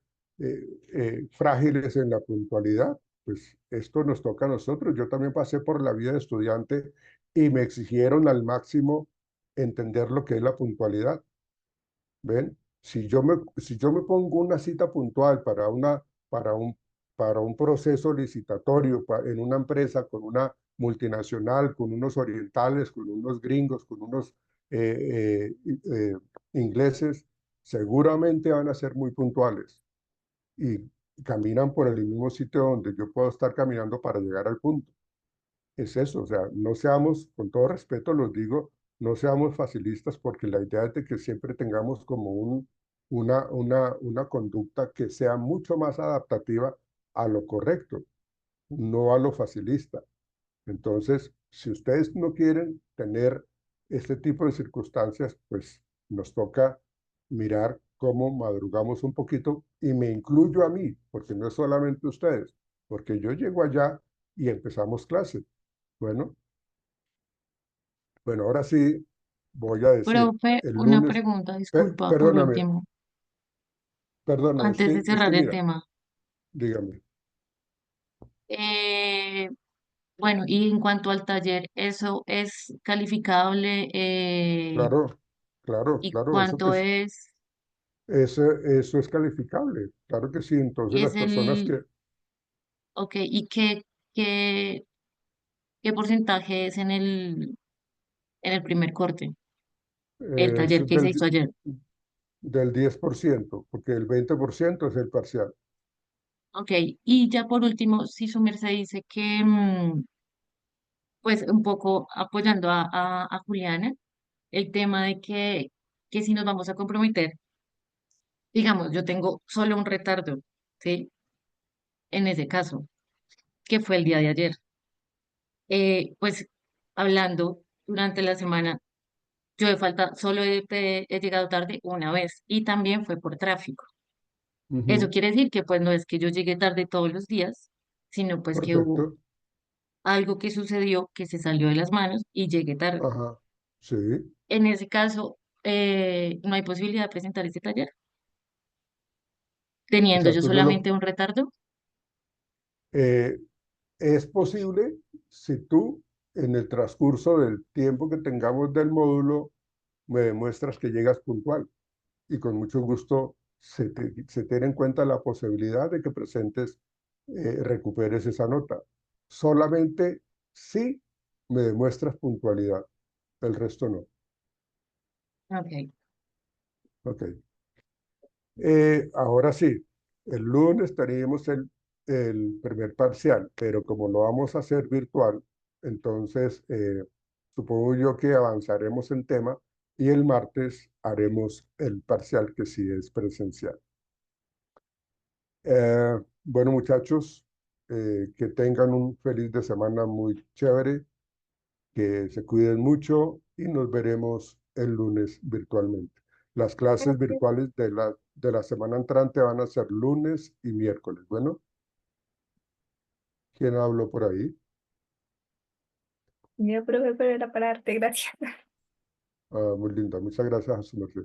frágiles en la puntualidad. Pues esto nos toca a nosotros. Yo también pasé por la vida de estudiante y me exigieron al máximo entender lo que es la puntualidad. ¿Ven? Si yo me pongo una cita puntual para un, para un proceso licitatorio en una empresa con una multinacional, con unos orientales, con unos gringos, con unos ingleses, seguramente van a ser muy puntuales y caminan por el mismo sitio donde yo puedo estar caminando para llegar al punto. Es eso, o sea, no seamos, con todo respeto los digo, no seamos facilistas porque la idea es de que siempre tengamos como una conducta que sea mucho más adaptativa a lo correcto, no a lo facilista. Entonces, si ustedes no quieren tener este tipo de circunstancias, pues nos toca mirar cómo madrugamos un poquito y me incluyo a mí, porque no es solamente ustedes, porque yo llego allá y empezamos clase. Bueno, bueno, ahora sí voy a decir, Profe, el una lunes, pregunta, disculpa, por perdóname, último, perdóname, antes de es que cerrar el mira, tema. dígame, Eh, bueno, y en cuanto al taller, ¿eso es calificable? claro, claro, ¿Y claro, eso que cuánto es, es? eso es calificable, claro que sí, entonces Y las es personas el, que ok, ¿y qué, qué porcentaje es en el primer corte? El eso taller es que se hizo ayer. del 10%, porque el 20% es el parcial. Ok, y ya por último, si su merced dice que, pues un poco apoyando a Juliana, el tema de que si nos vamos a comprometer, digamos, yo tengo solo un retardo, ¿sí? En ese caso, que fue el día de ayer. Pues hablando durante la semana, yo solo he llegado tarde una vez y también fue por tráfico. Eso Ujú, quiere decir que pues no es que yo llegue tarde todos los días, sino pues que hubo perfecto, algo que sucedió que se salió de las manos y llegué tarde. ajá, sí, En ese caso, no hay posibilidad de presentar este taller, o teniendo sea, yo tú no lo, solamente un retardo. eh, es posible si tú en el transcurso del tiempo que tengamos del módulo me demuestras que llegas puntual y con mucho gusto se tiene en cuenta la posibilidad de que presentes, recuperes esa nota. Solamente si me demuestras puntualidad, el resto no. Ok. Ok. Ahora sí, el lunes teníamos el primer parcial, pero como lo vamos a hacer virtual, entonces supongo yo que avanzaremos en tema y el martes haremos el parcial que sí es presencial. Bueno, muchachos, que tengan un feliz de semana muy chévere, que se cuiden mucho y nos veremos el lunes virtualmente. Las clases virtuales de la semana entrante van a ser lunes y miércoles. Bueno, ¿quién habló por ahí? Mira, profe, pero era para darte gracias. Ah, muy linda, muchas gracias a su merced.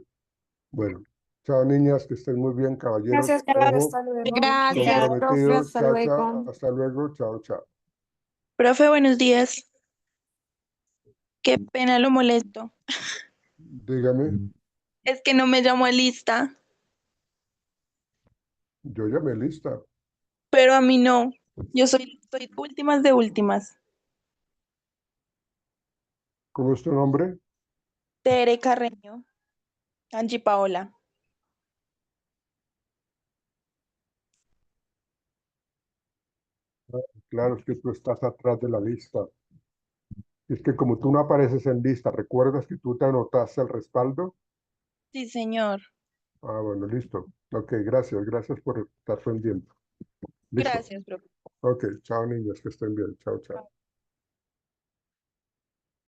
Bueno, Chao, niñas, que estén muy bien, caballeros. Gracias, Carlos. Ojo, Hasta luego. Gracias, profe, comprometidos. hasta Chao, luego. chao. Hasta luego. Chao, chao. Profe, buenos días. Qué pena lo molesto. Dígame, Es que no me llamó a lista, yo llamé lista. pero a mí no. Yo soy últimas de últimas. ¿Cómo es tu nombre? Tere Carreño, Angie Paola. Claro, es que tú estás atrás de la lista. Es que como tú no apareces en lista, ¿recuerdas que tú te anotaste el respaldo? Sí, señor. Ah, bueno, listo. Ok, gracias. Gracias por estar pendiente. Listo. Gracias, profe. Ok, chao, niños, que estén bien. Chao, chao.